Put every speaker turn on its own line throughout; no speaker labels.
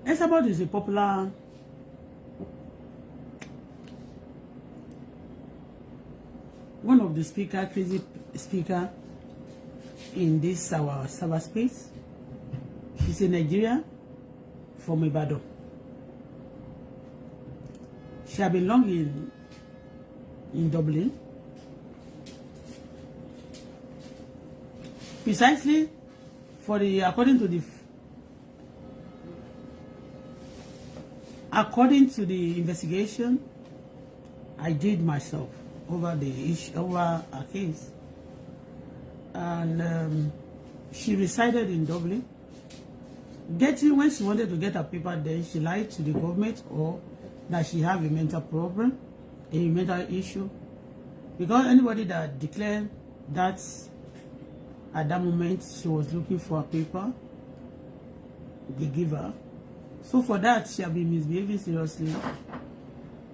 Esabod is a popular one of the crazy speaker in this our cyberspace. She's a Nigerian from Ibadan. She has been long in Dublin. Precisely for the according to the investigation I did myself over the issue, over a case, and she resided in Dublin. When she wanted to get her paper, then she lied to the government or that she have a mental problem, a mental issue, because anybody that declared that at that moment she was looking for a paper, they give her. So for that, she have been misbehaving seriously.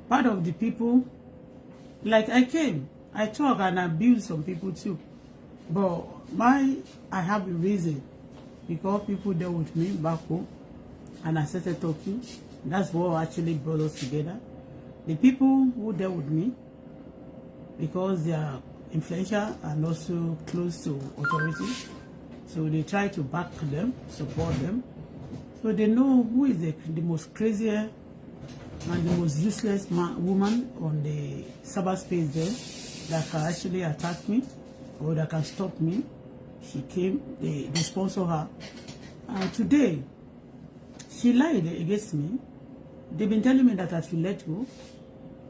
Part of the people, like I talk and abuse some people too. But I have a reason, because people dealt with me back home and I started talking. That's what actually brought us together. The people who dealt with me, because they are influential and also close to authority, so they try to back them, support them. So they know who is the most crazier and the most useless woman on the cyberspace there that can actually attack me or that can stop me. She came, they sponsor her. And today, she lied against me. They've been telling me that I should let go.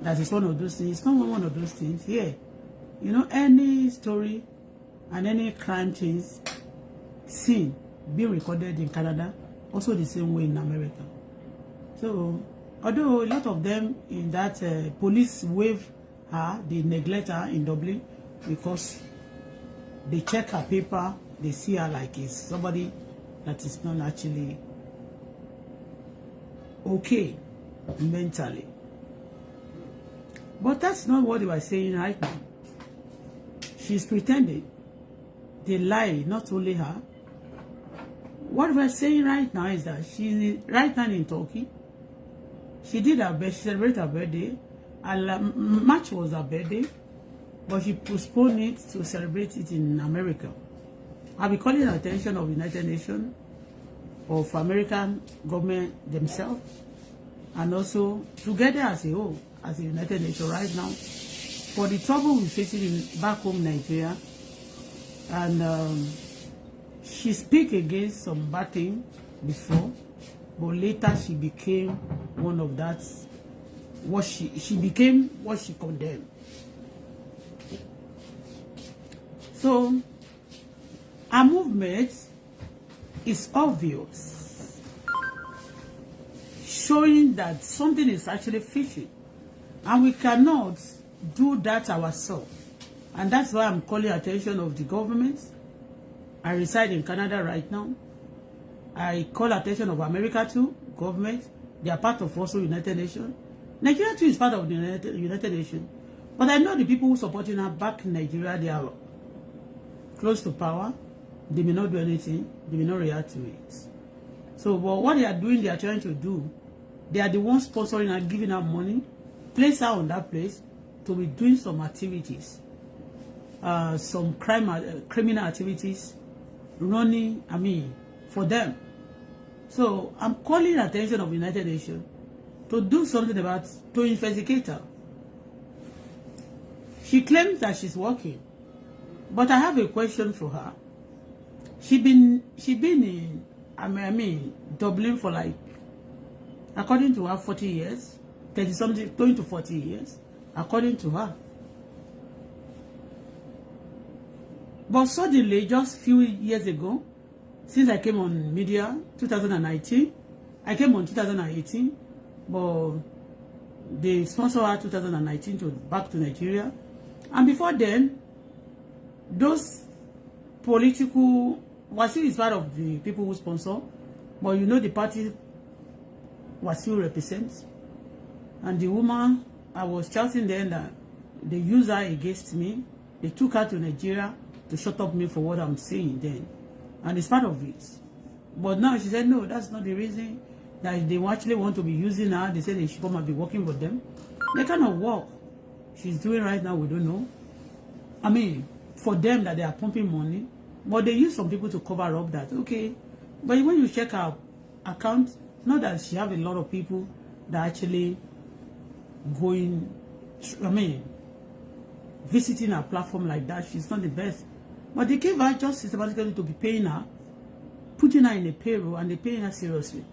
That is one of those things. It's not one of those things. Yeah. You know, any story and any crime things seen, being recorded in Canada, also the same way in America. So, although a lot of them in that police wave her, they neglect her in Dublin because they check her paper, they see her like it's somebody that is not actually okay mentally. But that's not what they were saying right now. She's pretending. They lie, not only her. What we're saying right now is that she's right now in Turkey. She did her best, she celebrated her birthday. And March was her birthday, but she postponed it to celebrate it in America. I'll be calling the attention of the United Nations, of American government themselves, and also together as a whole, as a United Nations right now, for the trouble we're facing in back home Nigeria. And she speak against some bad thing before, but later she became one of that. What she became what she condemned. So our movement is obvious, showing that something is actually fishy, and we cannot do that ourselves. And that's why I'm calling attention of the government. I reside in Canada right now. I call attention of America too, government. They are part of also United Nations. Nigeria too is part of the United Nations. But I know the people who supporting her back in Nigeria, they are close to power. They may not do anything. They may not react to it. So, but what they are doing, they are trying to do. They are the ones sponsoring her, giving her money, place her on that place to be doing some activities, some criminal activities, running, for them. So I'm calling the attention of the United Nations to do something about, to investigate her. She claims that she's working, but I have a question for her. She been in Dublin for like, according to her, 40 years, 30 something, going to 40 years, according to her. But suddenly, just few years ago, since I came on media, 2019, I came on 2018, but they sponsored her 2019 to back to Nigeria. And before then, those political, Wasiu is part of the people who sponsor, but you know the party Wasiu represents. And the woman, I was shouting then that they used her against me. They took her to Nigeria to shut up me for what I'm saying then. And it's part of it. But now she said, no, that's not the reason. that they actually want to be using her. They say they should come and be working for them. The kind of work she's doing right now, we don't know. I mean, for them that they are pumping money, but they use some people to cover up that. Okay, but when you check her account, not that she have a lot of people that actually going, I mean, visiting her platform like that. She's not the best. But they gave her just systematically to be paying her, putting her in a payroll, and they paying her seriously.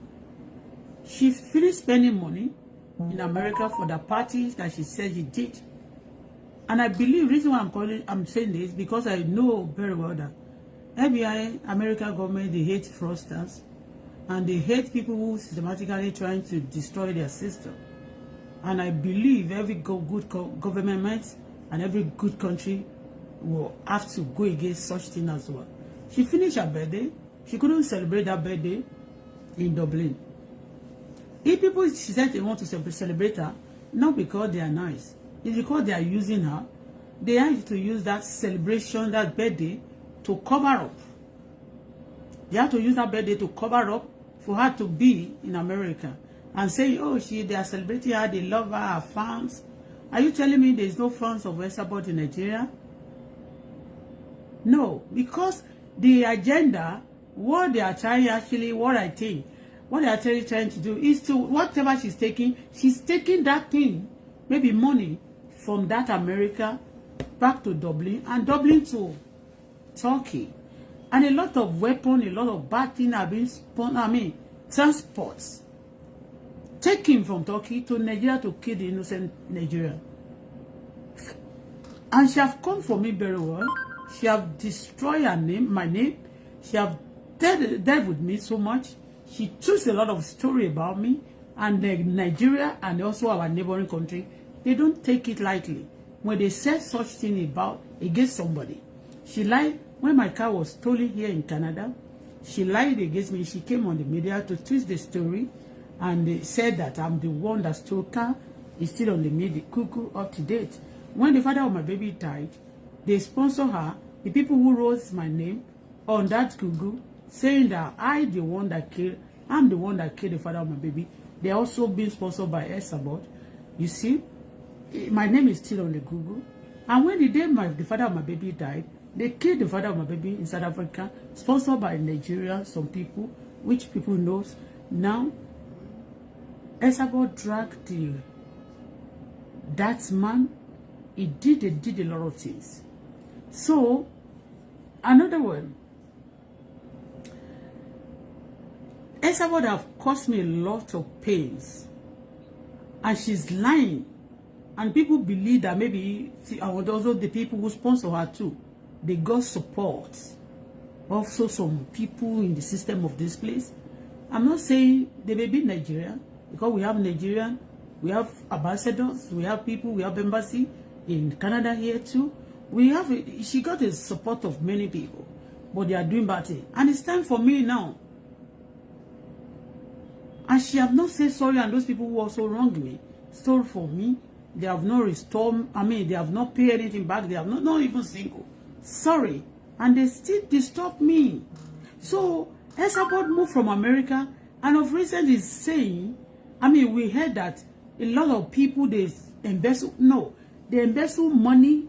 She finished spending money in America for the parties that she said she did. And I believe the reason why I'm saying this because I know very well that FBI, American government, they hate fraudsters and they hate people who systematically trying to destroy their system. And I believe every good government and every good country will have to go against such thing as well. She finished her birthday. She couldn't celebrate that birthday in Dublin. If people, she said they want to celebrate her, not because they are nice. It's because they are using her. They have to use that celebration, that birthday, to cover up. They have to use that birthday to cover up for her to be in America. And say, oh, they are celebrating her, they love her fans. Are you telling me there's no fans of Esabod in Nigeria? No, because the agenda, what they are trying actually, what I think, what they are actually trying to do is to, whatever she's taking that thing, maybe money from that America back to Dublin and Dublin to Turkey. And a lot of weapons, a lot of bad things are being spun, transports taken from Turkey to Nigeria to kill the innocent Nigerian. And she have come for me very well. She have destroyed her name, my name. She have dealt with me so much. She choose a lot of story about me and Nigeria and also our neighboring country. They don't take it lightly. When they say such thing about against somebody. She lied when my car was stolen here in Canada. She lied against me. She came on the media to twist the story. And they said that I'm the one that stole car. Is still on the media, cuckoo up to date. When the father of my baby died, they sponsor her. The people who wrote my name on that Google, saying that I'm the one that killed the father of my baby. They also being sponsored by Esabod. You see, my name is still on the Google. And when the day the father of my baby died, they killed the father of my baby in South Africa, sponsored by Nigeria, some people, which people knows. Now, Esabod dragged that man. They did a lot of things. So, another one, Esabod have caused me a lot of pains. And she's lying. And people believe that maybe, also the people who sponsor her too, they got support. Also some people in the system of this place. I'm not saying they may be Nigerian, because we have Nigerian, we have ambassadors, we have people, we have embassy in Canada here too. She got the support of many people, but they are doing bad things. And it's time for me now. And she have not said sorry, and those people who also wronged me, stole from me, they have not restored, they have not paid anything back, they have not even single. Sorry. And they still disturb me. So, Esabod moved from America, and of recent is saying, we heard that a lot of people, they embezzle money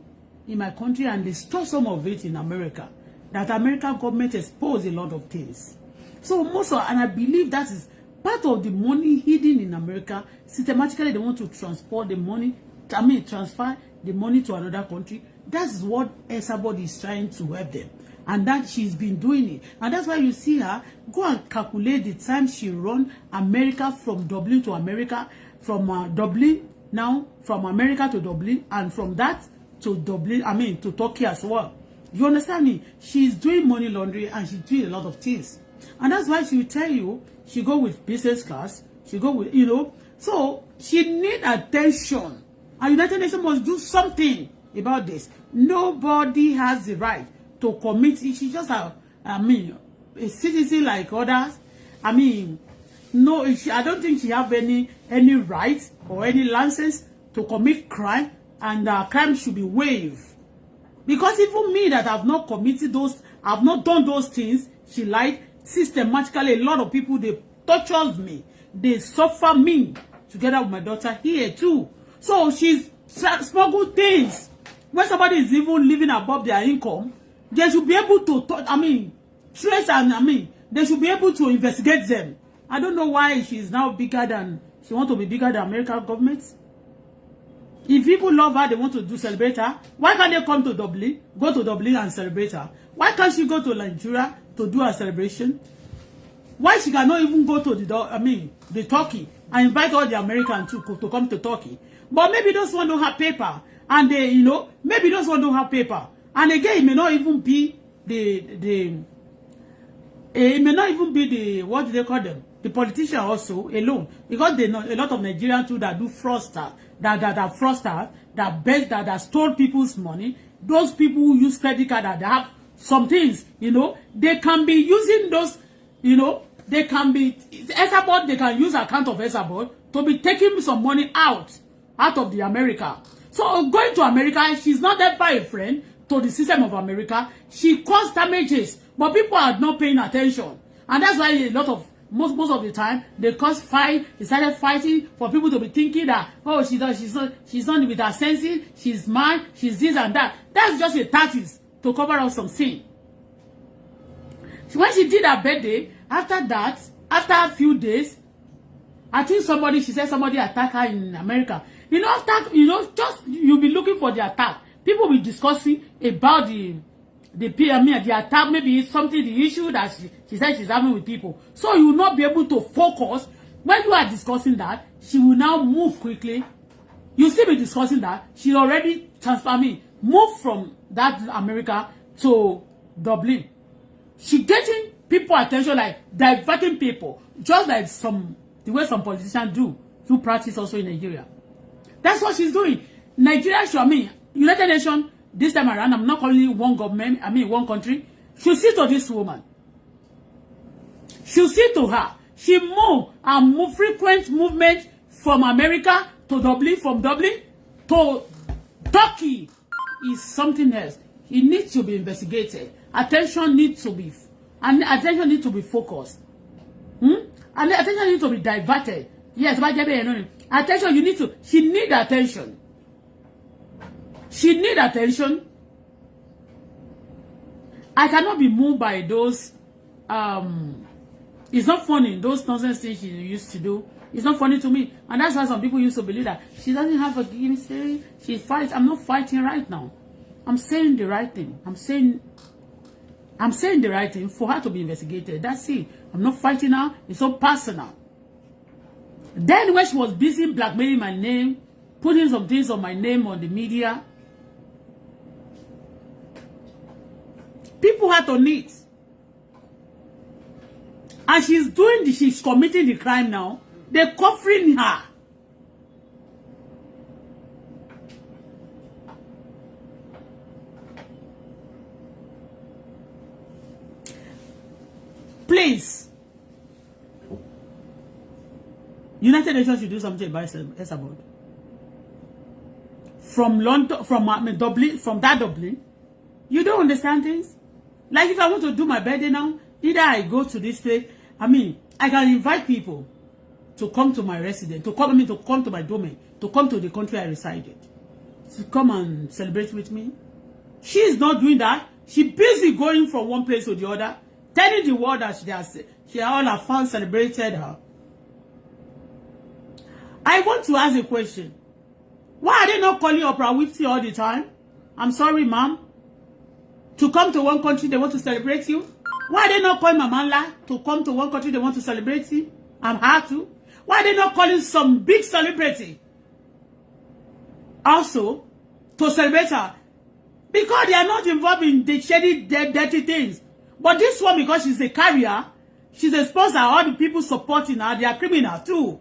in my country and they store some of it in America. That American government exposed a lot of things. So and I believe that is part of the money hidden in America. Systematically, they want to transport the money, transfer the money to another country. That's what Esabod is trying to help them. And that she's been doing it. And that's why you see her go and calculate the time she run America from Dublin to America, from Dublin, now from America to Dublin, and from that to Dublin, to Turkey as well. You understand me? She's doing money laundering and she's doing a lot of things. And that's why she will tell you, she go with business class, she go with, so she need attention. And United Nations must do something about this. Nobody has the right to commit. She's just a citizen like others. No, I don't think she have any right or any license to commit crime, and crime should be waived. Because even me that have not done those things, she lied systematically. A lot of people, they tortures me. They suffer me together with my daughter here too. So she's smuggled things. When somebody is even living above their income, they should be able to, trace and, they should be able to investigate them. I don't know why she's now bigger than, she wants to be bigger than American government. If people love her, they want to celebrate her. Why can't they come to Dublin, go to Dublin and celebrate her? Why can't she go to Nigeria to do a celebration? Why she cannot even go to the Turkey and invite all the Americans to come to Turkey? But maybe those one don't have paper, and they, maybe those one don't have paper. And again, it may not even be it may not even be the, what do they call them? The politician also alone, because they know a lot of Nigerians too that do fraudster, that are fraudsters, that stole people's money. Those people who use credit card, that they have some things, they can be using those, they can be Esabod, they can use account of Esabod to be taking some money out of the America. So going to America, she's not that by a friend to the system of America. She caused damages, but people are not paying attention, and that's why a lot of most of the time they started fighting for people to be thinking that, oh, she's not with her senses, she's mad, she's this and that. That's just a tactics to cover up some sin. When she did her birthday, after that, after a few days, I think she said somebody attacked her in America. Just you'll be looking for the attack. People will be discussing about the attack, maybe something, the issue that she said she's having with people. So you will not be able to focus. When you are discussing that, she will now move quickly. You still be discussing that. She already moved from that America to Dublin. She getting people attention, like diverting people, just like the way some politicians do practice also in Nigeria. That's what she's doing. Nigeria United Nations, this time around, I'm not calling one government, one country. She'll see to this woman. She'll see to her. She move frequent movement from America to Dublin, from Dublin to Turkey is something else. It needs to be investigated. Attention needs to be focused. And the attention needs to be diverted. Yes, attention, she need attention. She need attention. I cannot be moved by those, it's not funny, those nonsense things she used to do. It's not funny to me. And that's why some people used to believe that she doesn't have a history. She fights. I'm not fighting right now. I'm saying the right thing. I'm saying the right thing for her to be investigated. That's it. I'm not fighting her. It's so personal. Then when she was busy blackmailing my name, putting some things on my name on the media, people had on it. And she's committing the crime now. They're covering her. Please. United Nations should do something about Esabod. From London, from Dublin, you don't understand things. Like if I want to do my birthday now, either I go to this place, I can invite people to come to my residence, to come to my domain, to come to the country I resided, to come and celebrate with me. She is not doing that. She's busy going from one place to the other, telling the world that all her fans celebrated her. I want to ask a question. Why are they not calling Oprah Winfrey all the time? I'm sorry, ma'am. To come to one country, they want to celebrate you. Why are they not calling Mamala to come to one country, they want to celebrate you? I'm her too. Why are they not calling some big celebrity also to celebrate her? Because they are not involved in the shady, dirty things. But this one, because she's a carrier, she's a sponsor, all the people supporting her, they are criminals too.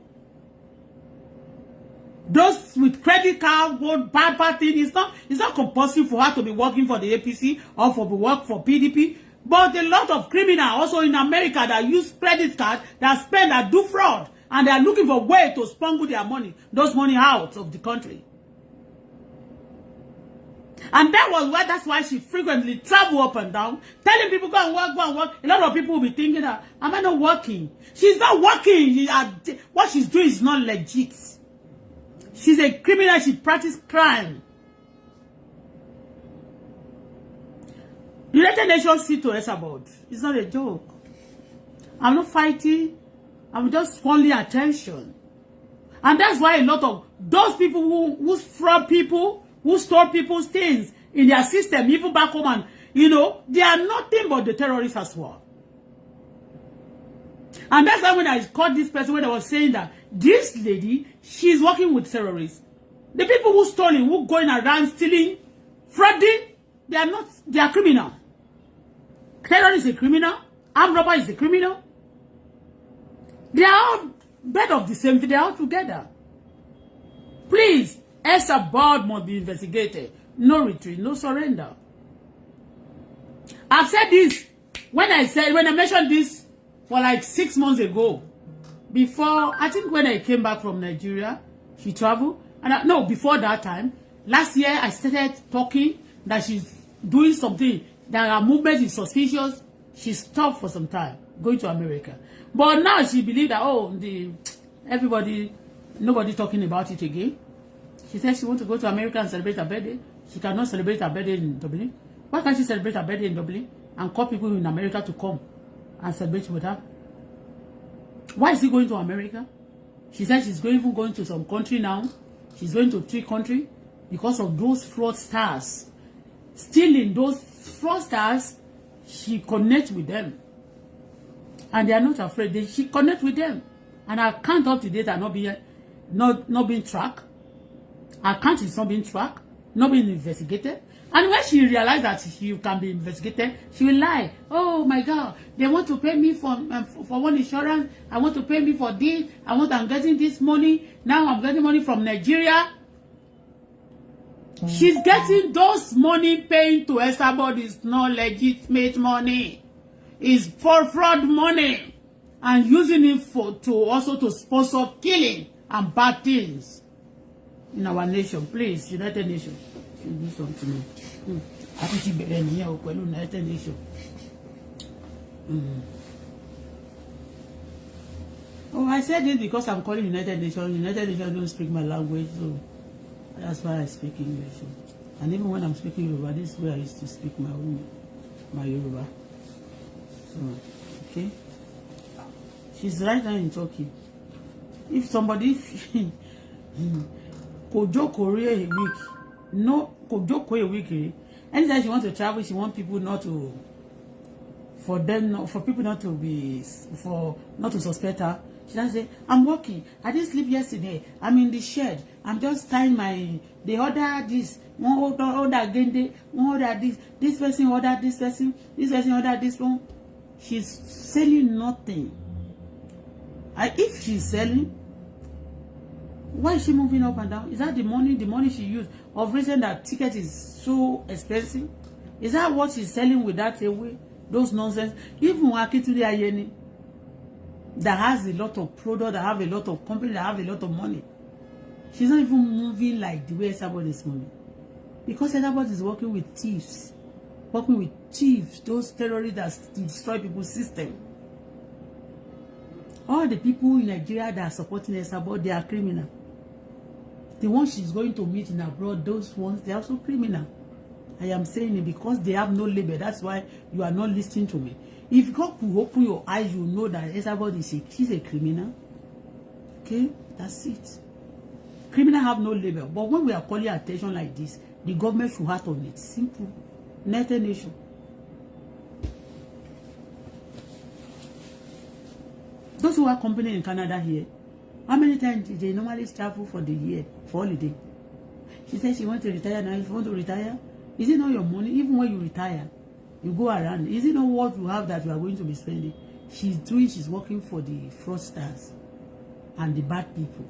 Those with credit card, bad thing, it's not compulsory for her to be working for the APC or for work for PDP. But a lot of criminals also in America that use credit card, that spend, that do fraud, and they are looking for a way to smuggle their money, those money out of the country. And that's why she frequently travel up and down, telling people, go and work, go and work. A lot of people will be thinking that, am I not working? She's not working. What she's doing is not legit. She's a criminal. She practices crime. United Nations see to Esabod. It's not a joke. I'm not fighting. I'm just wanting attention. And that's why a lot of those people who fraud people, who store people's things in their system, even back home, and, you know, they are nothing but the terrorists as well. And that's why when I caught this person, when I was saying that this lady, she's working with terrorists. The people who stealing, who going around stealing, frauding, they are criminal. Terrorist is a criminal. Armed robber is a criminal. They are all bed of the same thing. They are all together. Please, Esabod must be investigated. No retreat, no surrender. I've said this when I mentioned this for like 6 months ago. Before, I think when I came back from Nigeria, she traveled. And before that time, last year I started talking that she's doing something, that her movement is suspicious. She stopped for some time, going to America. But now she believes that, nobody talking about it again. She said she wants to go to America and celebrate her birthday. She cannot celebrate her birthday in Dublin. Why can't she celebrate her birthday in Dublin and call people in America to come and celebrate with her? Why is she going to America? She said she's even going to some country now. She's going to 3 countries because of those fraudsters. Still in those fraudsters, she connects with them. And they are not afraid. She connects with them. And her account up to date are not being tracked. Her account is not being tracked, not being investigated. And when she realized that she can be investigated, she will lie. Oh my God, they want to pay me for one insurance. I want to pay me for this. I'm getting this money. Now I'm getting money from Nigeria. She's getting those money paying to Esabod is not legitimate money. It's for fraud money. And using it to sponsor killing and bad things in our nation. Please, United Nations should do something. I think she better here with United Nations. Oh, I said it because I'm calling United Nations. United Nations don't speak my language, so that's why I speak English. And even when I'm speaking Yoruba, this is where I used to speak my Yoruba. So, okay. She's right now in Turkey. If somebody could joke Korea a week, could joke a week. Anytime she wants to travel, she wants people not to, for people not to suspect her. She doesn't say, I'm working. I didn't sleep yesterday. I'm in the shed. I'm just tying they order this. One order again. One order this. This person ordered this person. This person ordered this one. She's selling nothing. If she's selling, why is she moving up and down? Is that the money she used of reason that ticket is so expensive? Is that what she's selling with that away? Those nonsense. Even Akituli Ayeni, that has a lot of product, that have a lot of company, that have a lot of money. She's not even moving like the way Esabod is moving. Because Esabod is working with thieves. Those terrorists that destroy people's system. All the people in Nigeria that are supporting Esabod, they are criminal. The ones she's going to meet in abroad, those ones, they are also criminal. I am saying it because they have no label. That's why you are not listening to me. If God could open your eyes, you know that Esabod she's a criminal. Okay? That's it. Criminals have no label. But when we are calling attention like this, the government should act on it. Simple. United Nations. Those who are company in Canada here, how many times did they normally travel for the year, for holiday? She said she wants to retire now. If you want to retire, is it not your money? Even when you retire, you go around. Is it not what you have that you are going to be spending? She's working for the fraudsters and the bad people.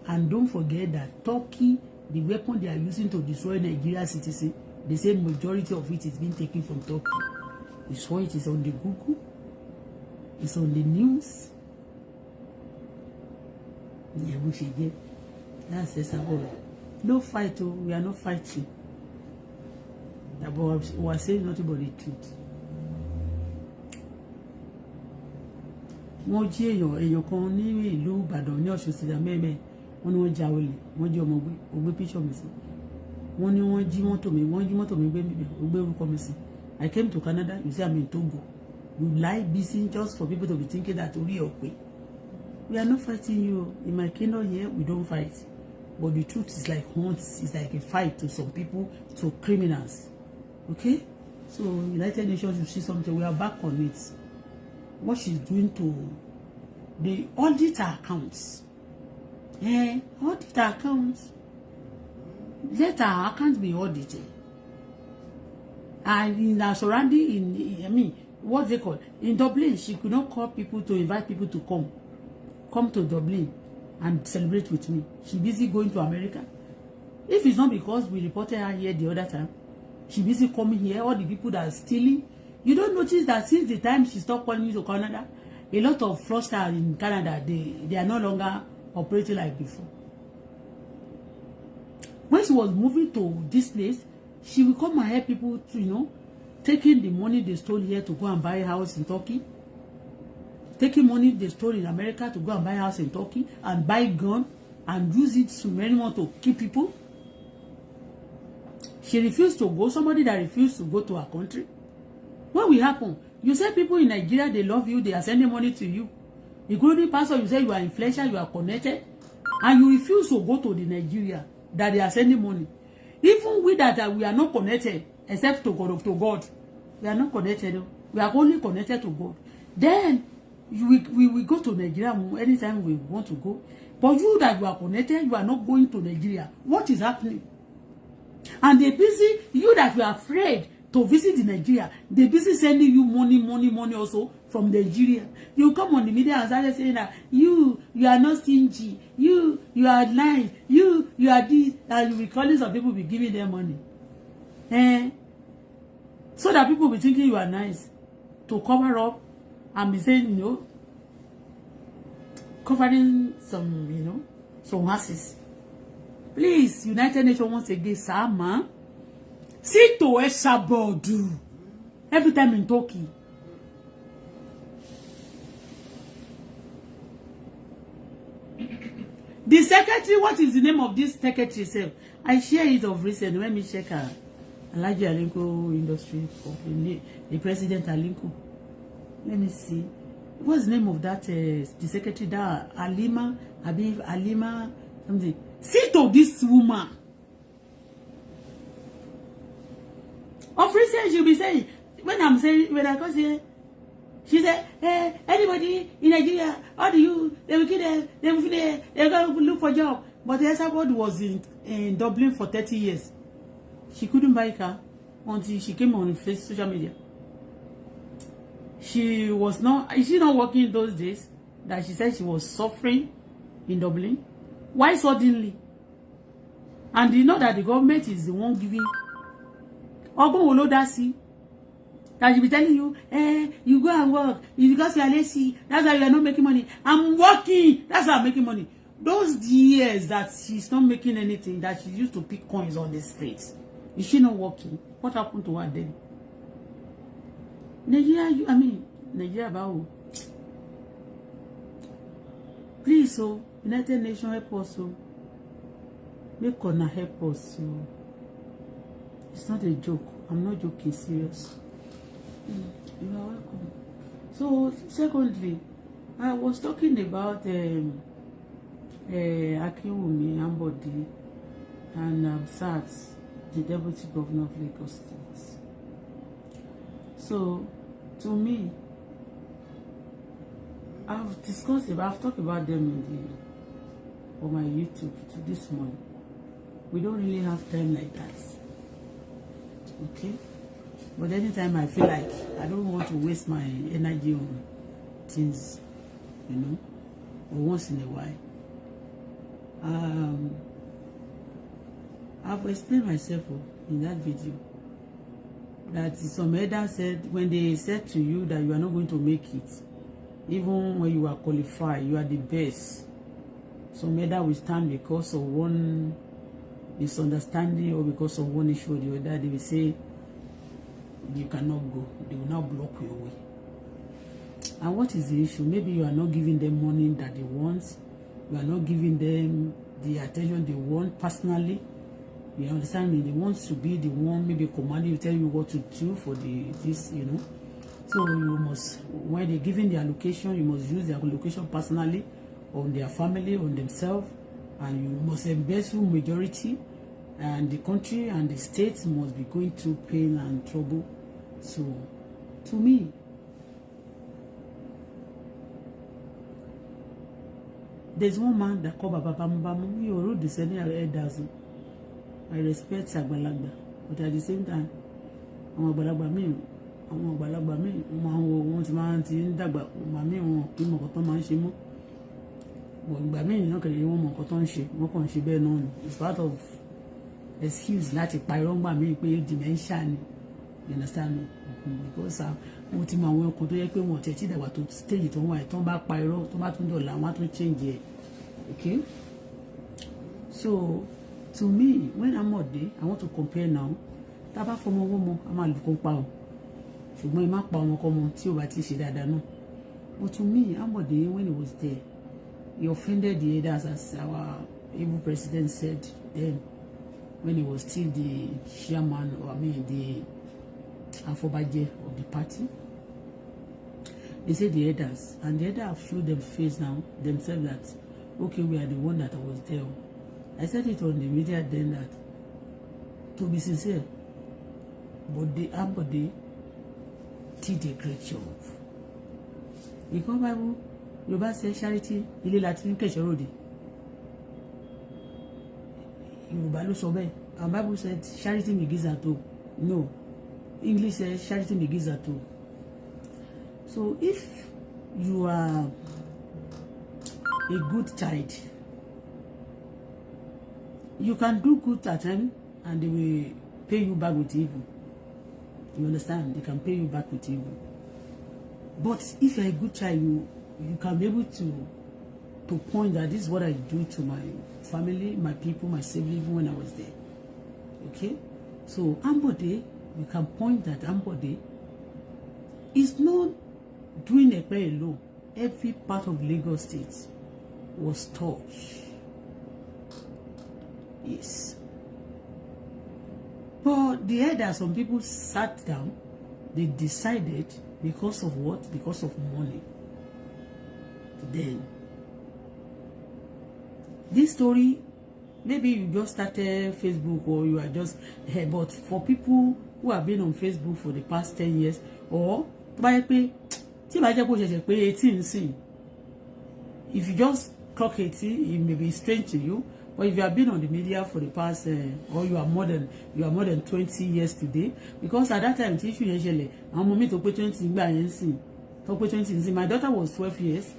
And don't forget that Turkey, the weapon they are using to destroy Nigeria citizens, the same majority of it is being taken from Turkey. You saw it is on the Google. It's on the news. Yeah, we should get. That's Esabod. No fight, we are not fighting. But was saying nothing but the truth. Wọ́n jí èèyàn kan ní ìlú Ìbàdàn ní Ọ̀ṣun sídà mẹ́mẹ́ wọ́n ní wọ́n já olè wọ́n jí ọmọ ògbé píṣọ̀ mi sí wọ́n ní wọ́n jí mọ́tò mi gbé ògbé orúkọ mi sí. I came to Canada, you say I'm in Togo. You lie busy just for people to be thinking that orí ọ̀pẹ. We are not fighting you. In my kingdom here, we don't fight. But the truth is like once, it's like a fight to some people, to criminals. Okay? So United Nations, you see something, we are back on it. What she's doing to the auditor accounts. Auditor accounts. Let our accounts be audited. And in our surrounding, what they call in Dublin, she could not call people to invite people to come to Dublin and celebrate with me. She busy going to America. If it's not because we reported her here the other time, she busy coming here. All the people that are stealing. You don't notice that since the time she stopped calling me to Canada, a lot of fraudsters in Canada, they are no longer operating like before. When she was moving to this place, she will come and help people to, taking the money they stole here to go and buy a house in Turkey. Taking money they stole in America to go and buy a house in Turkey and buy gun and use it to many more to kill people. She refused to go. Somebody that refused to go to her country. What will happen? You say people in Nigeria, they love you, they are sending money to you. Including pastor, you say you are influential, you are connected, and you refuse to go to the Nigeria that they are sending money. Even we that we are not connected, except to God. We are not connected. We are only connected to God. Then we go to Nigeria anytime we want to go. But you that you are connected, you are not going to Nigeria. What is happening? And they busy, you that you are afraid to visit the Nigeria, they busy sending you money also from Nigeria. You come on the media and start saying that you are not stingy, you are nice, you are this, and you will calling some people be giving them money. So that people be thinking you are nice to cover up and be saying, covering some, some masses. Please, United Nations once again, Sama. See to Esabod every time in Turkey. The secretary, what is the name of this secretary self? I share it of recent. Let me check her. Alhaji Alinko Industry Company, the president Alinko. Let me see. What's the name of that? The secretary that Alima, Habib Alima, something. See to this woman. Of recent, she'll be saying, when I come here, she said, anybody in Nigeria, how do you, they will kill them, they will finish, they're going to look for a job. But Esabod was in Dublin for 30 years. She couldn't buy a car until she came on social media. Is she not working in those days that she said she was suffering in Dublin? Why suddenly? And you know that the government is the one giving that she be telling you, you go and work because you are lazy. That's why you are not making money. I'm working. That's why I'm making money. Those years that she's not making anything, that she used to pick coins on the streets, is she not working? What happened to her then? Nigeria about. Please, United Nations help us, make Kona help us, It's not a joke. I'm not joking, serious. You are welcome. So, secondly, I was talking about Akinwumi Ambodi and Absat, the Deputy Governor of Lagos State. So, to me, I've talked about them on my YouTube to this morning. We don't really have time like that. Okay? But anytime I feel like I don't want to waste my energy on things, or once in a while. I've explained myself in that video that some elders said, when they said to you that you are not going to make it, even when you are qualified, you are the best. Some elder will stand because of one misunderstanding or because of one issue or the other. They will say, you cannot go. They will now block your way. And what is the issue? Maybe you are not giving them money that they want. You are not giving them the attention they want personally. You understand me? They want to be the one, maybe commanding you, tell you what to do for this, you know. So you must, when they're giving their allocation, you must use their allocation personally on their family, on themselves, and you must embezzle majority, and the country and the states must be going through pain and trouble. So, to me, there's one man that called Baba Bamu. You wrote the senior elders. I respect Agbalagba, but at the same time, I'm Agbalagba me. Àwọn àgbàlagbà mi wọ́n ti máa ti ń dàgbà màmí wọn kí mọ̀ nǹkan tó máa ń ṣe mọ́ ìgbà míì náà kẹ̀lé wọ́n mọ̀ nǹkan tó ń ṣe wọ́n kàn ń ṣe bẹ́ẹ̀ náà ni it's part of excuse láti pa irọ́ ńgbà míì pé dementia ni you understand me because mo ti mọ àwọn ọkàn tó yẹ pé wọn tẹ̀ tí dàgbà tó stage tó ń wà ẹ̀ tó ń bá pa irọ́ tó bá tún dọ̀la wọn á tún change ẹ̀ okay so to me when I'm out there I want to compare now tá a bá fọmọ owó mọ a máa lù kó pa o ṣùgbọ́n ẹ má pa ọmọ kọ́mọ tí ó bá ti ṣe dáadáa náà. But to me, Ambode, when he was there, he offended the elders, as our evil president said then, when he was still the chairman, or I mean the Afobaje of the party. They said the elders, and the elders have showed them face now, themselves that, okay, we are the one that was there. I said it on the media then that, to be sincere, but the Ambode did a great job. Because Bible, Yoruba says charity, ilé láti ń kẹ̀ṣọ́ ròde. Yoruba ló sọ bẹ́ẹ̀. And Bible said charity begins at home. No. English says charity begins at home. So if you are a good child, you can do good at them and they will pay you back with evil. You understand? They can pay you back with evil. But if you're a good child, you can be able to point that this is what I do to my family, my people, my siblings, even when I was there. Okay? So Ambode, you can point that Ambode is not doing a prayer alone. Every part of Lagos State was touched. Yes. But the elders, some people sat down, they decided, because of what? Because of money. Then, this story, maybe you just started Facebook or you are just here, but for people who have been on Facebook for the past 10 years, or if you just clock 18, it may be strange to you. But if you have been on the media for the past, or you are more than 20 years today, because at that time, if you usually, I'm mommy to put 20 my daughter was 12 years.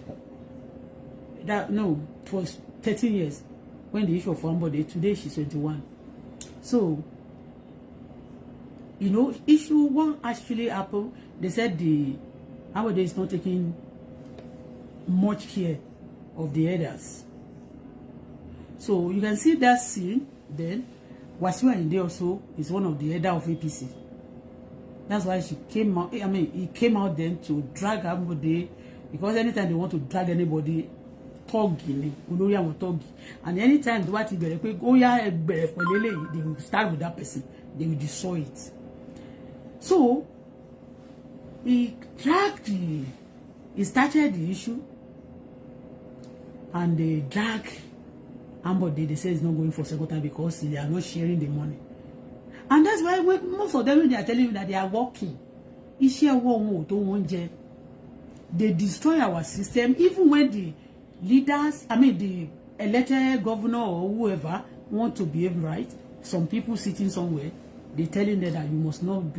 No, it was 13 years when the issue of Ambode. Today she's 21. So, you know, issue what actually happened. They said the Ambode is not taking much care of the elders. So you can see that scene. Then Wasiu Ayinde also is one of the elder of APC. That's why she came out. I mean, he came out then to drag Ambode, because anytime they want to drag anybody, talking, and anytime they want to they will start with that person. They will destroy it. So he started the issue, and they drag Ambode. They say it's not going for second time because they are not sharing the money. And that's why most of them, they are telling you that they are working. They destroy our system, even when the leaders, I mean the elected governor or whoever want to behave right. Some people sitting somewhere, they telling them that you must not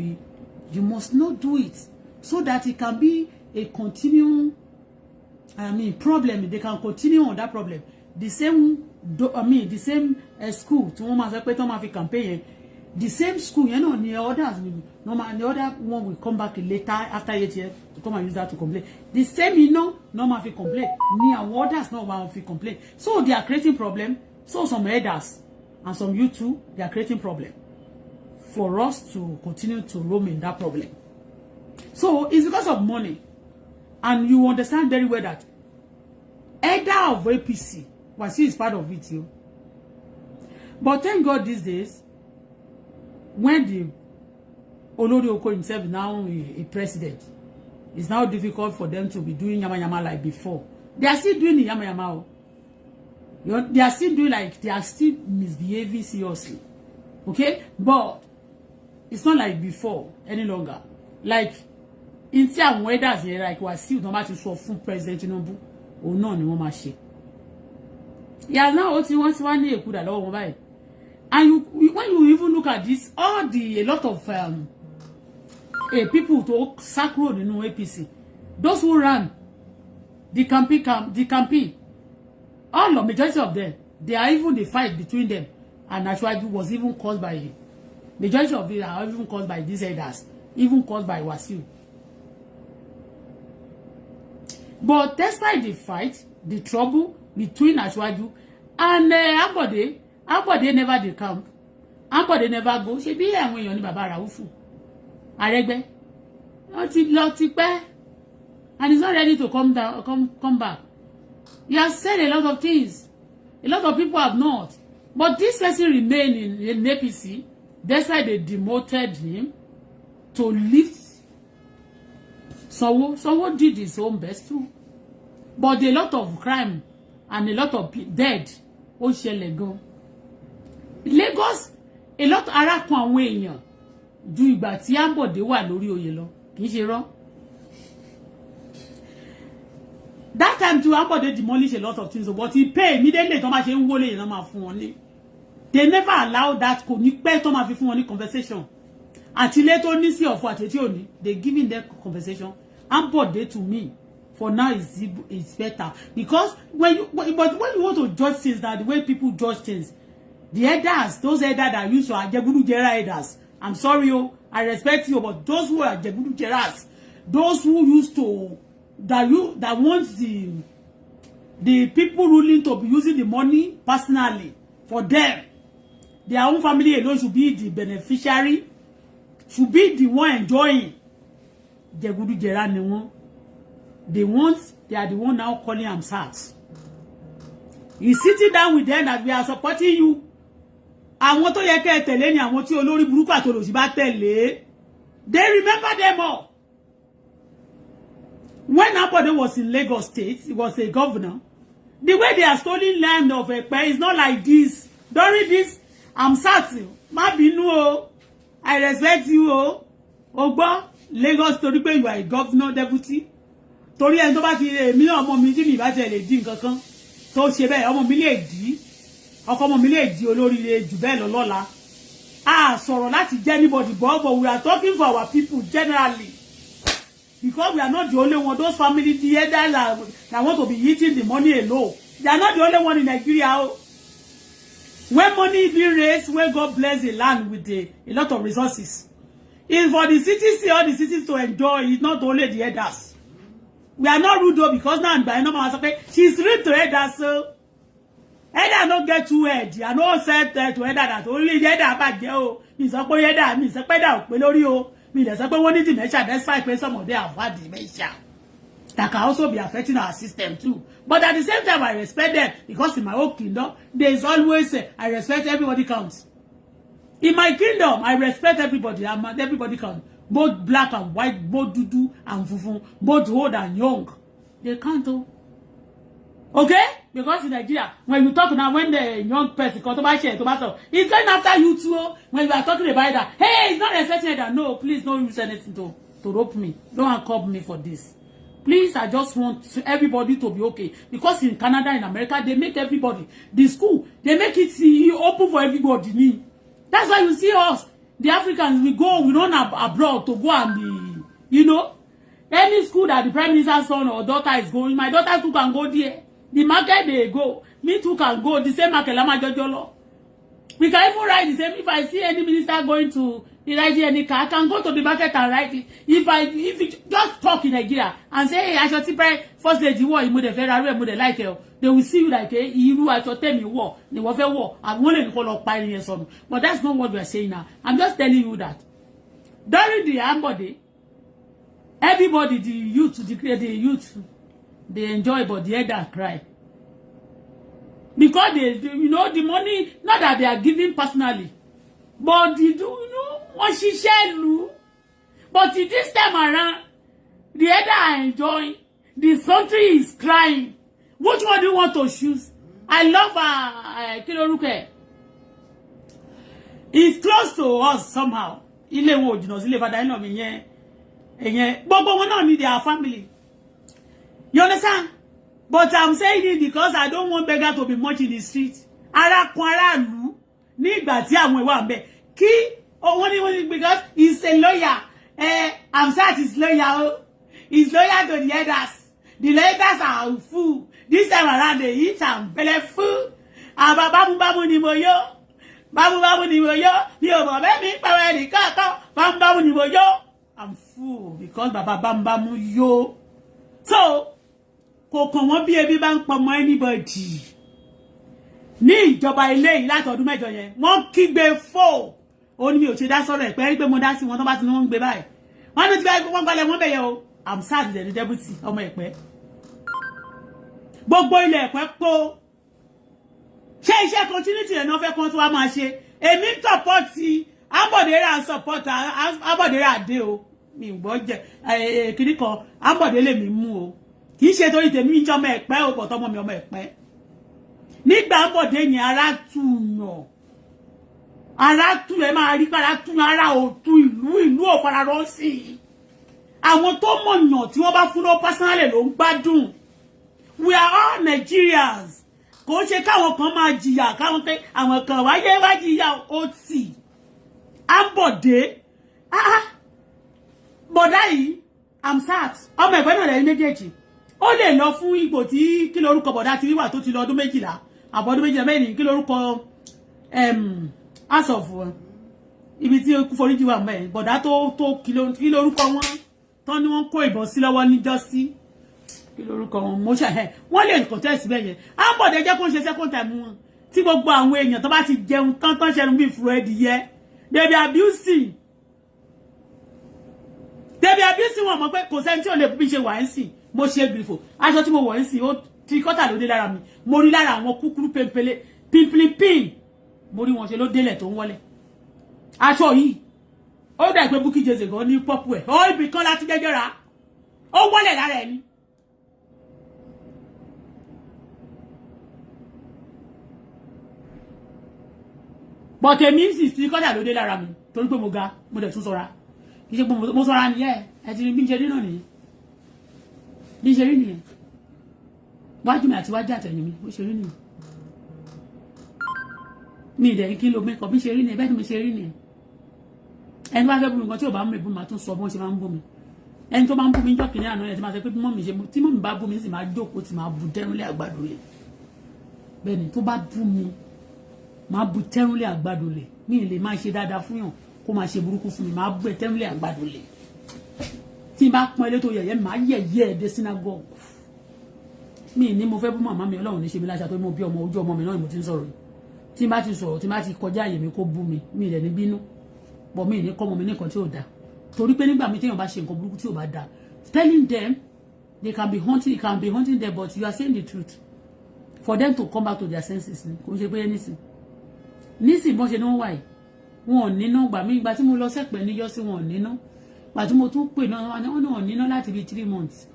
do it, so that it can be a continuing, problem. They can continue on that problem. The same, the same school to campaign. The same school, you know, the others, normal, the other one will come back later after 8 years to come and use that to complain. The same, you know, normal fi complain. Near others, no one fi complain. So they are creating problem. So some elders and some you too, they are creating problem for us to continue to roam in that problem. So it's because of money. And you understand very well that either of APC, Wasiu is part of it too. But thank God these days, when the Olori Oko himself is now a president, it's now difficult for them to be doing yama like before. They are still doing the yama. They are still doing like they are still misbehaving seriously. Okay? But it's not like before any longer. Like in some weathers here, like Wasiu no matter so full president Tinubu, or no ni wọ́n máa ṣe. Yeah, now what you want to want to that all mobile. And when you even look at this, a lot of people to sack road in APC, those who ran the campaign, all the majority of them, they are even the fight between them, and actually was even caused by majority of it are even caused by these elders, even caused by Wasiu. But despite the fight, the trouble between Ashwaju and Ambode never dey camp. Ambode never go. She be àwọn èèyàn ní bàbá Raufu. Aregbe. Ó ti lọ tipẹ́. And he's not ready to come back. He has said a lot of things. A lot of people have not. But this person remained in APC. That's why they demoted him to lift. Someone did his own best too. But a lot of crime and a lot of dead. Ó ṣẹlẹ̀ gan. Lagos, a lot ara kun àwọn èèyàn ju ìgbà tí Ambode wà lórí oyè lọ. Kì í ṣe rọ́. That time too, Ambode demolished a lot of things, but he pay immediately. Tó máa ṣe ń wọlé yẹn máa fún wọn ní. They never allow that kò ní pẹ́ tó máa fi fún wọn ní compensation. Àti ilé tó ní sí ọ̀fọ̀ àti etí òní, they giving them compensation. Ambode to me, for now is better because when you want to judge things that the way people judge things, the elders, those elders that used to are Jegudu Jera elders. I'm sorry, I respect you, but those who are Jegudu Jeras, those who used to that want the people ruling to be using the money personally for them, their own family alone should be the beneficiary, should be the one enjoying. Jegudu Jera ni wọ́n. They are the one now calling themselves. He's sitting down with them that we are supporting you. Àwọn tó yẹ kẹ́ tẹ̀lé ni àwọn tí olórí burúkú àtolòṣì bá tẹ̀lé. They remember them all. When Ambode was in Lagos State, he was a governor. The way they are stealing land of Epe is not like this. During this, I'm certain. Má bínú o. I respect you o. Ogbo, Lagos torí pé you are a governor deputy. Torí ẹni tó bá ti èmi náà ọmọ mi tí mi bá ti lè di nǹkan kan tó ṣe bẹ́ẹ̀ ọmọ mi lè di ọkọ ọmọ mi lè di olóríire jù bẹ́ẹ̀ lọ lọ́la a sọ̀rọ̀ láti jẹ́ anybody but we are talking for our people generally because we are not the only one. Those family the elders that want to be eating the money alone, they are not the only one in Nigeria. When money is being raised, when God bless the land with a lot of resources, it's for the cities, all the cities to enjoy. It's not only the elders. We are not rude though because now by no man say she's rude to elders, so elder not get too head. I know said to elder that only elder bad o. Mi sọ pé elder, mi sọ pé elder pé lórí o. Mi lè sọ pé wọ́n ní dementia. That's why some of them have had dementia. That can also be affecting our system too. But at the same time, I respect them because in my own kingdom, there is always I respect everybody counts. In my kingdom, I respect everybody. Everybody counts. Both black and white, both dudu and fufu, both old and young. They can't do. Okay? Because in Nigeria, when you talk now, when the young person comes to share, he's going after you too. When you are talking about that, hey, it's not respecting that. No, please don't use anything to rope me. Don't handcuff me for this. Please, I just want everybody to be okay. Because in Canada, in America, they make everybody, the school, they make it open for everybody. That's why you see us. The Africans, we run abroad to go and be, any school that the prime minister's son or daughter is going, my daughter too can go there. The market they go, me too can go. The same market, Lama Jojolo. We can even ride the same. If I see any minister going to ride any car, I can go to the market and ride it. If you just talk in Nigeria and say, hey, I should see first lady, what you made a Ferrari, made a like they will see you like irú aṣọ tèmi wọ̀ ni wọ́n fẹ́ wọ̀ and wọ́n lè ní kó lọ pa ẹni yẹn sọnù. But that's not what we are saying now. I'm just telling you that during the Ambode, everybody, the youth, they enjoy, but the elder cry. Because they you know, the money, not that they are giving personally, but they do, you know, what she share. But this time around, the elder are enjoying. The country is crying. Which one do you want to choose? I love Kiloruke. It's close to us somehow. Ile wo jìnnà sílé father in-law mi yẹn gbogbo wọn náà need their family. You understand? But I'm saying it because I don't want beggar to be much in the street. Ara kun ara lu ní ìgbà tí àwọn ìwà ńbẹ kí wọ́n ní because he's a lawyer. Amsat is loyal. He's loyal to the elders. The elders are full. This time around they eat and belly full. Babu ni mo yo. Babu ni mo yo. Mi o mo be mi pa we ni kan. Babu ni mo yo. I'm full because Baba Bambamu yo. So, kò kàn wọ́n bí ebi bá ń pọmọ anybody. Ní ìjọba ilé yìí láti ọdún mẹ́jọ yẹn, wọ́n kígbe fò. Ó ní mi ò ṣe dá sọ̀rọ̀ ẹ̀ pé rí pé mo dá sí wọn tó bá ti ní wọ́n ń gbé báyìí. Wọ́n ní ti bá wọ́n gbalẹ̀ wọ́n bẹ̀yẹ o. I'm sad the deputy ọmọ Ẹ̀pẹ́. Gbogbo ilẹ̀ Ẹ̀pẹ́ po. Ṣé iṣẹ́ continuity ẹ̀ náà fẹ́ kán tó wá máa ṣe? Èmi support Ambodera support Ambodera dé o. Mi gbọ́ jẹ́ kini kan Ambode lè mi mú o. Kì í ṣe torí tèmi ìjọmọ Ẹ̀pẹ́ o, but ọmọ mi ọmọ Ẹ̀pẹ́. Nígbà Ambode yẹn ara túyàn. Ara tú ẹ máa rí para tú ara ò tú ìlú ò fara rọ́ sí. Àwọn tó mọ̀yàn tí wọ́n bá fún lọ personally ló ń gbádùn. We are all Nigerians. Kò ṣe káwọn kan máa jìyà káwọn pé àwọn kan wáyé wá jìyà ó tì. Ambode bọ̀dá yìí Amsat ọmọ Ẹ̀pẹ́ náà lẹ́yìn méjèèjì. Ó lè lọ fún ipò tí kí lorúkọ bọ̀dá ti wà tó ti lọ ọdún 12 àbọ̀dún 12 mẹ́rin kí lorúkọ asọ̀fù ibi tí ó kú foríjì wà mẹ́ bọ̀dá tó kí lorúkọ wọn tán ni wọ́n kó ìbọn sí lọ́wọ́ níjọ́sí kí lorúkọ wọn mo ṣe wọ́n lè contest bẹ́ẹ̀ yẹn Ambode jẹ́ kó ṣe second time wọn tí gbogbo àwọn èèyàn tó bá ti jẹun tán ṣẹnu bí fúru ẹdìyẹ they be abusing wọn mọ̀ pé kò sẹ́ni tí ò lè bí ṣe wà ń sìn mo ṣe gbìfò aṣọ tí mo wọ̀ ń sìn ó ti kọ́tà ló dé lára mi mo rí lára àwọn kúkúrú pempele pimplipin mo rí wọn ṣe ló délẹ̀ tó ń wọlé aṣọ yìí ó dà pé Bukky Jesse gan ní pọ́pù ẹ̀ ó ibì kan láti jẹ́jẹ́ ra ó wọlé lára ẹ̀ ni. bọ̀tẹ̀ mi sì ti kọ́tà ló dé lára mi torí pé mo ga mo dẹ̀ tún sọ́ra kì í ṣe pé mo sọ́ra nìyẹn ẹ ti rí bí ń ṣe rí náà nìyẹn bí ń ṣe rí nìyẹn wájú mi àti wájú àtẹ̀yìn mi bó ṣe rí nìyẹn mi ìdẹ̀ kí ló mẹ́kọ̀ọ́ bí ṣe rí nìyẹn bẹ́ẹ̀ ni mo ṣe rí nìyẹn ẹni bá fẹ́ bú mi nǹkan tí ò bá mú mi bú mi máa tún sọ bó ṣe máa ń bú mi ẹni tó máa ń bú mi jọ́ kìnìún àná yẹn ti máa sọ pé tí mọ́mì bá bú mi sì máa jókòó tí máa bu tẹ́rúnlé àgbàdo lẹ̀ bẹ́ẹ̀ ni tó bá bú mi máa bu tẹ́rúnlé àgbàdo lẹ̀ mi ì lè máa ṣe dáadáa fún yàn kó máa ṣe burúkú fún mi máa bú tẹ́rúnlé àgbàdo lẹ̀ tí n bá pọ́n ilé tó yẹ̀yẹ́ máa yẹ̀yẹ́ ẹ̀dẹ́ synagogue mi ní mo fẹ́ bú màmá mi Ọlọ́run ní ṣe mi láṣà tó mú bí ọmọ ojú ọmọ mi náà ni mo ti ń sọ̀rọ̀ yìí tí n bá ti sọ̀rọ̀ tí n bá ti kọjá àyè mi kó bú mi mi ì lẹ̀ ní bínú bọ̀ mi ní kọ́ ọmọ mi ní nǹkan tí ò dáa torí pé nígbà mi téèyàn bá ṣe nǹkan burúkú tí ò bá dáa telling them they can be hunting them but you are saying the truth for them to come back to their senses ni kò ṣe pé nísìn bọ́n ṣe ní wọ́n wà yìí wọn ò níná gbà mí ìgbà tí mo lọ sẹ́pẹ̀ níjọ́ sí wọn ò níná gbà tí mo tún pè náà wọn náà níná láti bíi 3 months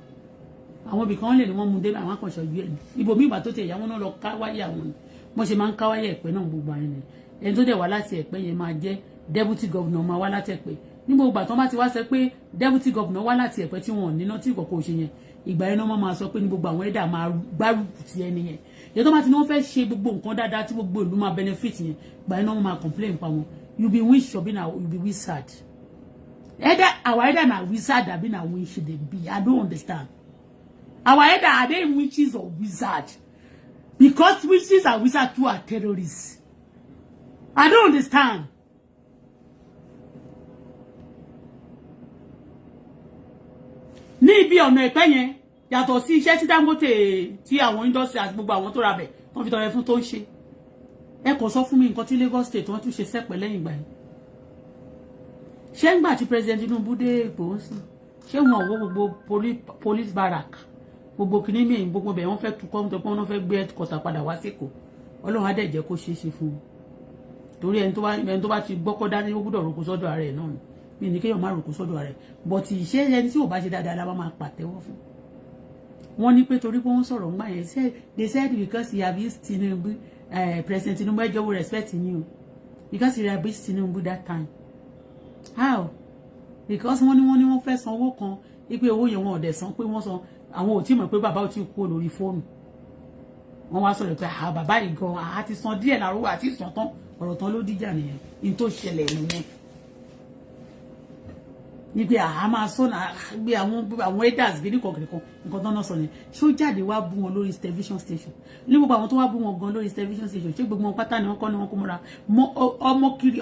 àwọn ibì kan lè ní wọ́n mú dé àwọn akọ̀ṣọ́ ju ẹ̀ ní ibò mí ìgbà tó tẹ̀ ìyá wọn náà lọ ká wáyé àwọn ni wọ́n ṣe máa ń ká wáyé Ẹ̀pẹ́ náà gbogbo àárín ni ẹni tó dẹ̀ wá láti Ẹ̀pẹ́ yẹn máa jẹ́ deputy governor máa wá láti Ẹ̀pẹ́ ní gbogbo ìgbà tó bá ti wá sọ pé deputy governor wá láti Ẹ̀pẹ́ tí wọn ò níná tí ìkọ̀kọ̀ ṣe yẹn ìgbà yẹn náà máa sọ pé ní gbogbo àwọn ẹ̀dà máa gbárùkù ti ẹni yẹn èyí tó bá ti ní wọ́n fẹ́ ṣe gbogbo nǹkan dáadáa tí gbogbo ìlú máa benefit yẹn ìgbà yẹn náà wọ́n máa complain pa wọn you be witch or be na you be wizard either na wizard abi na witch dem be I don't understand either are they witches or wizard because witches and wizards too are terrorists I don't understand. Ní ibi ọ̀nà Ẹ̀pẹ́ yẹn yàtọ̀ sí iṣẹ́ tí Dangote tí àwọn industry àti gbogbo àwọn tó ra bẹ̀ tó fi tọrẹ fún tó ń ṣe ẹ kò sọ fún mi nǹkan tí Lagos State wọ́n tún ṣe sẹ́pẹ̀ lẹ́yìn ìgbà yìí ṣé ń gbà tí President Tinubu dé ipò ń sìn ṣé wọn wo gbogbo police barrack gbogbo kìíní mi gbogbo bẹ̀ wọ́n fẹ́ tukọ́ nítorí wọ́n fẹ́ gbé headquarter padà wá síkò Ọlọ́run á dẹ̀ jẹ́ kó ṣeé ṣe fún un torí ẹni tó bá ti gbọ́kọ́ dání ó gbọ́dọ̀ roko sọ́dọ̀ ara ẹ̀ náà ni mi ní kéèyàn má roko sọ́dọ̀ ara ẹ̀ but ìṣe ẹni tí ò bá ṣe dáadáa la máa pàtẹ́wọ́ fún wọ́n ní pé torí pé wọ́n sọ̀rọ̀ ńgbà yẹn they said because he abused Tinubu President Tinubu ẹjọ́ wo respect you because he abused Tinubu that time how because wọ́n ní wọ́n fẹ́ san owó kan ipe owó yẹn wọn ò dẹ̀ san pé wọ́n san àwọn ò tí mọ̀ pé bàbá ò tí kú lórí fóònù wọ́n wá sọ̀rọ̀ pé bàbá yìí gan àti san díẹ̀ lárúwà àti ìsàn tán ọ̀rọ̀ tán ló díjà nìyẹn ní tó ṣẹlẹ̀ nìyẹn ní pé máa sọ́nà gbé àwọn elders gidi kan nǹkan tán náà sọ ni ṣó jáde wá bú wọn lórí television station ní gbogbo àwọn tó wá bú wọn gan lórí television station ṣé gbogbo wọn pátá ni wọ́n kọ́ ni wọ́n kó mọ́ra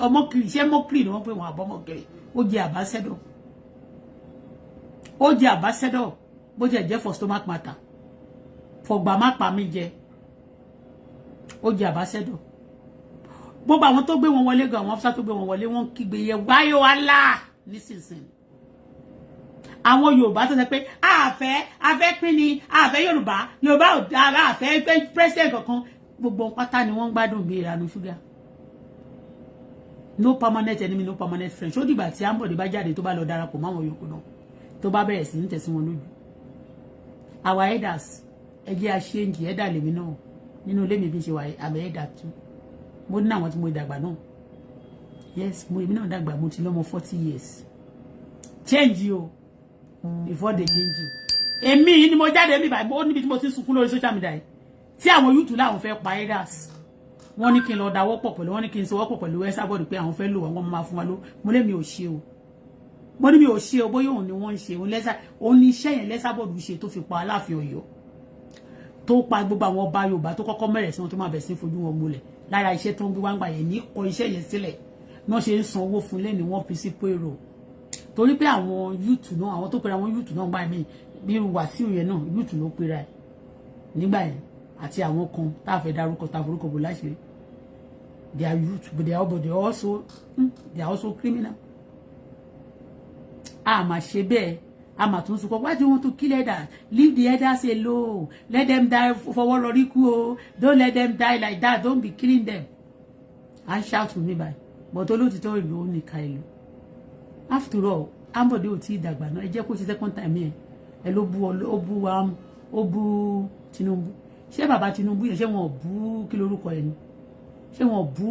ọmọkiri ṣé mọ́kiri ni wọ́n pè wọ́n àbọ́mọkiri ó jẹ àbáṣẹ́dọ̀ bó jẹ́ for stomach matter fọ̀gbà má pa mí jẹ ó jẹ àbáṣẹ́dọ̀ gbogbo àwọn tó gbé wọn wọlé gan àwọn afisa tó gbé wọn wọlé wọn kígbe yẹ wáyé wàhálà nísinsìnyí àwọn Yorùbá tó sọ pé àfẹ́ pín ni àfẹ́ Yorùbá ò dára àfẹ́ pé president kankan gbogbo pátá ni wọ́n ń gbádùn bí ìranu ṣúgà no permanent enemy no permanent friend ṣó dìgbà tí Ambode bá jáde tó bá lọ darapọ̀ mọ́ àwọn yòókù náà tó bá bẹ̀rẹ̀ sí ní tẹ̀sí wọn lójú our elders ẹjẹ́ àṣẹ́ǹjì ẹ̀dà lèmi náà nínú ilé mi bí ṣe wà àmì ẹ̀dà tún mo ní àwọn tí mo dàgbà náà yes èmi náà dàgbà mo ti lọ́mọ 40 years change o before they change you èmi ni mo jáde mi báyìí ó níbi tí mo ti sunkún lórí social media tí àwọn youth láwọn fẹ́ pa elders wọ́n ní kí n lọ dáwọ́ pọ̀ pẹ̀lú wọ́n ní kí n sowọ́ pọ̀ pẹ̀lú Esabod pé àwọn fẹ́ lò wọ́n máa fún wa ló mo lé mi ò ṣe o mo ní mi ò ṣe o bóyá òun ni wọ́n ń ṣe òun ní iṣẹ́ yẹn Esabod ṣe tó fi pa Aláàfin Ọ̀yọ́ tó pa gbogbo àwọn ọba Yorùbá tó kọ́kọ́ mẹ́rẹ̀ sí wọn tó máa bẹ̀ sí fojú wọn gbolẹ̀ lára iṣẹ́ tó ń gbé wá ń gbà yẹn ní kọ iṣẹ́ yẹn sílẹ̀ náà ṣe ń san owó fún lẹ́ni wọ́n fi sí payroll torí pé àwọn youth náà àwọn tó pera àwọn youth náà gbà mí bí Wàsíù yẹn náà youth ló pera ẹ̀ nígbà yẹn àti àwọn kan tá a fẹ́ darúkọ tá a forúkọ bò láṣìírí they are youth but they are also criminal a máa ṣe bẹ́ẹ̀ a máa tún sùkọ́ why do you want to kill elders leave the elders alone let them die fọwọ́ lọ rí kú o don't let them die like that don't be killing them and shout to me by but olóòtítọ́ ìlú ó nìka ìlú after all Ambode ò tí ì dàgbà náà ẹ jẹ́ kó ṣe second time yẹn ẹ ló bú Tinubu ṣé bàbá Tinubu yẹn ṣé wọn ò bú kí lórúkọ ẹ ni ṣé wọn ò bú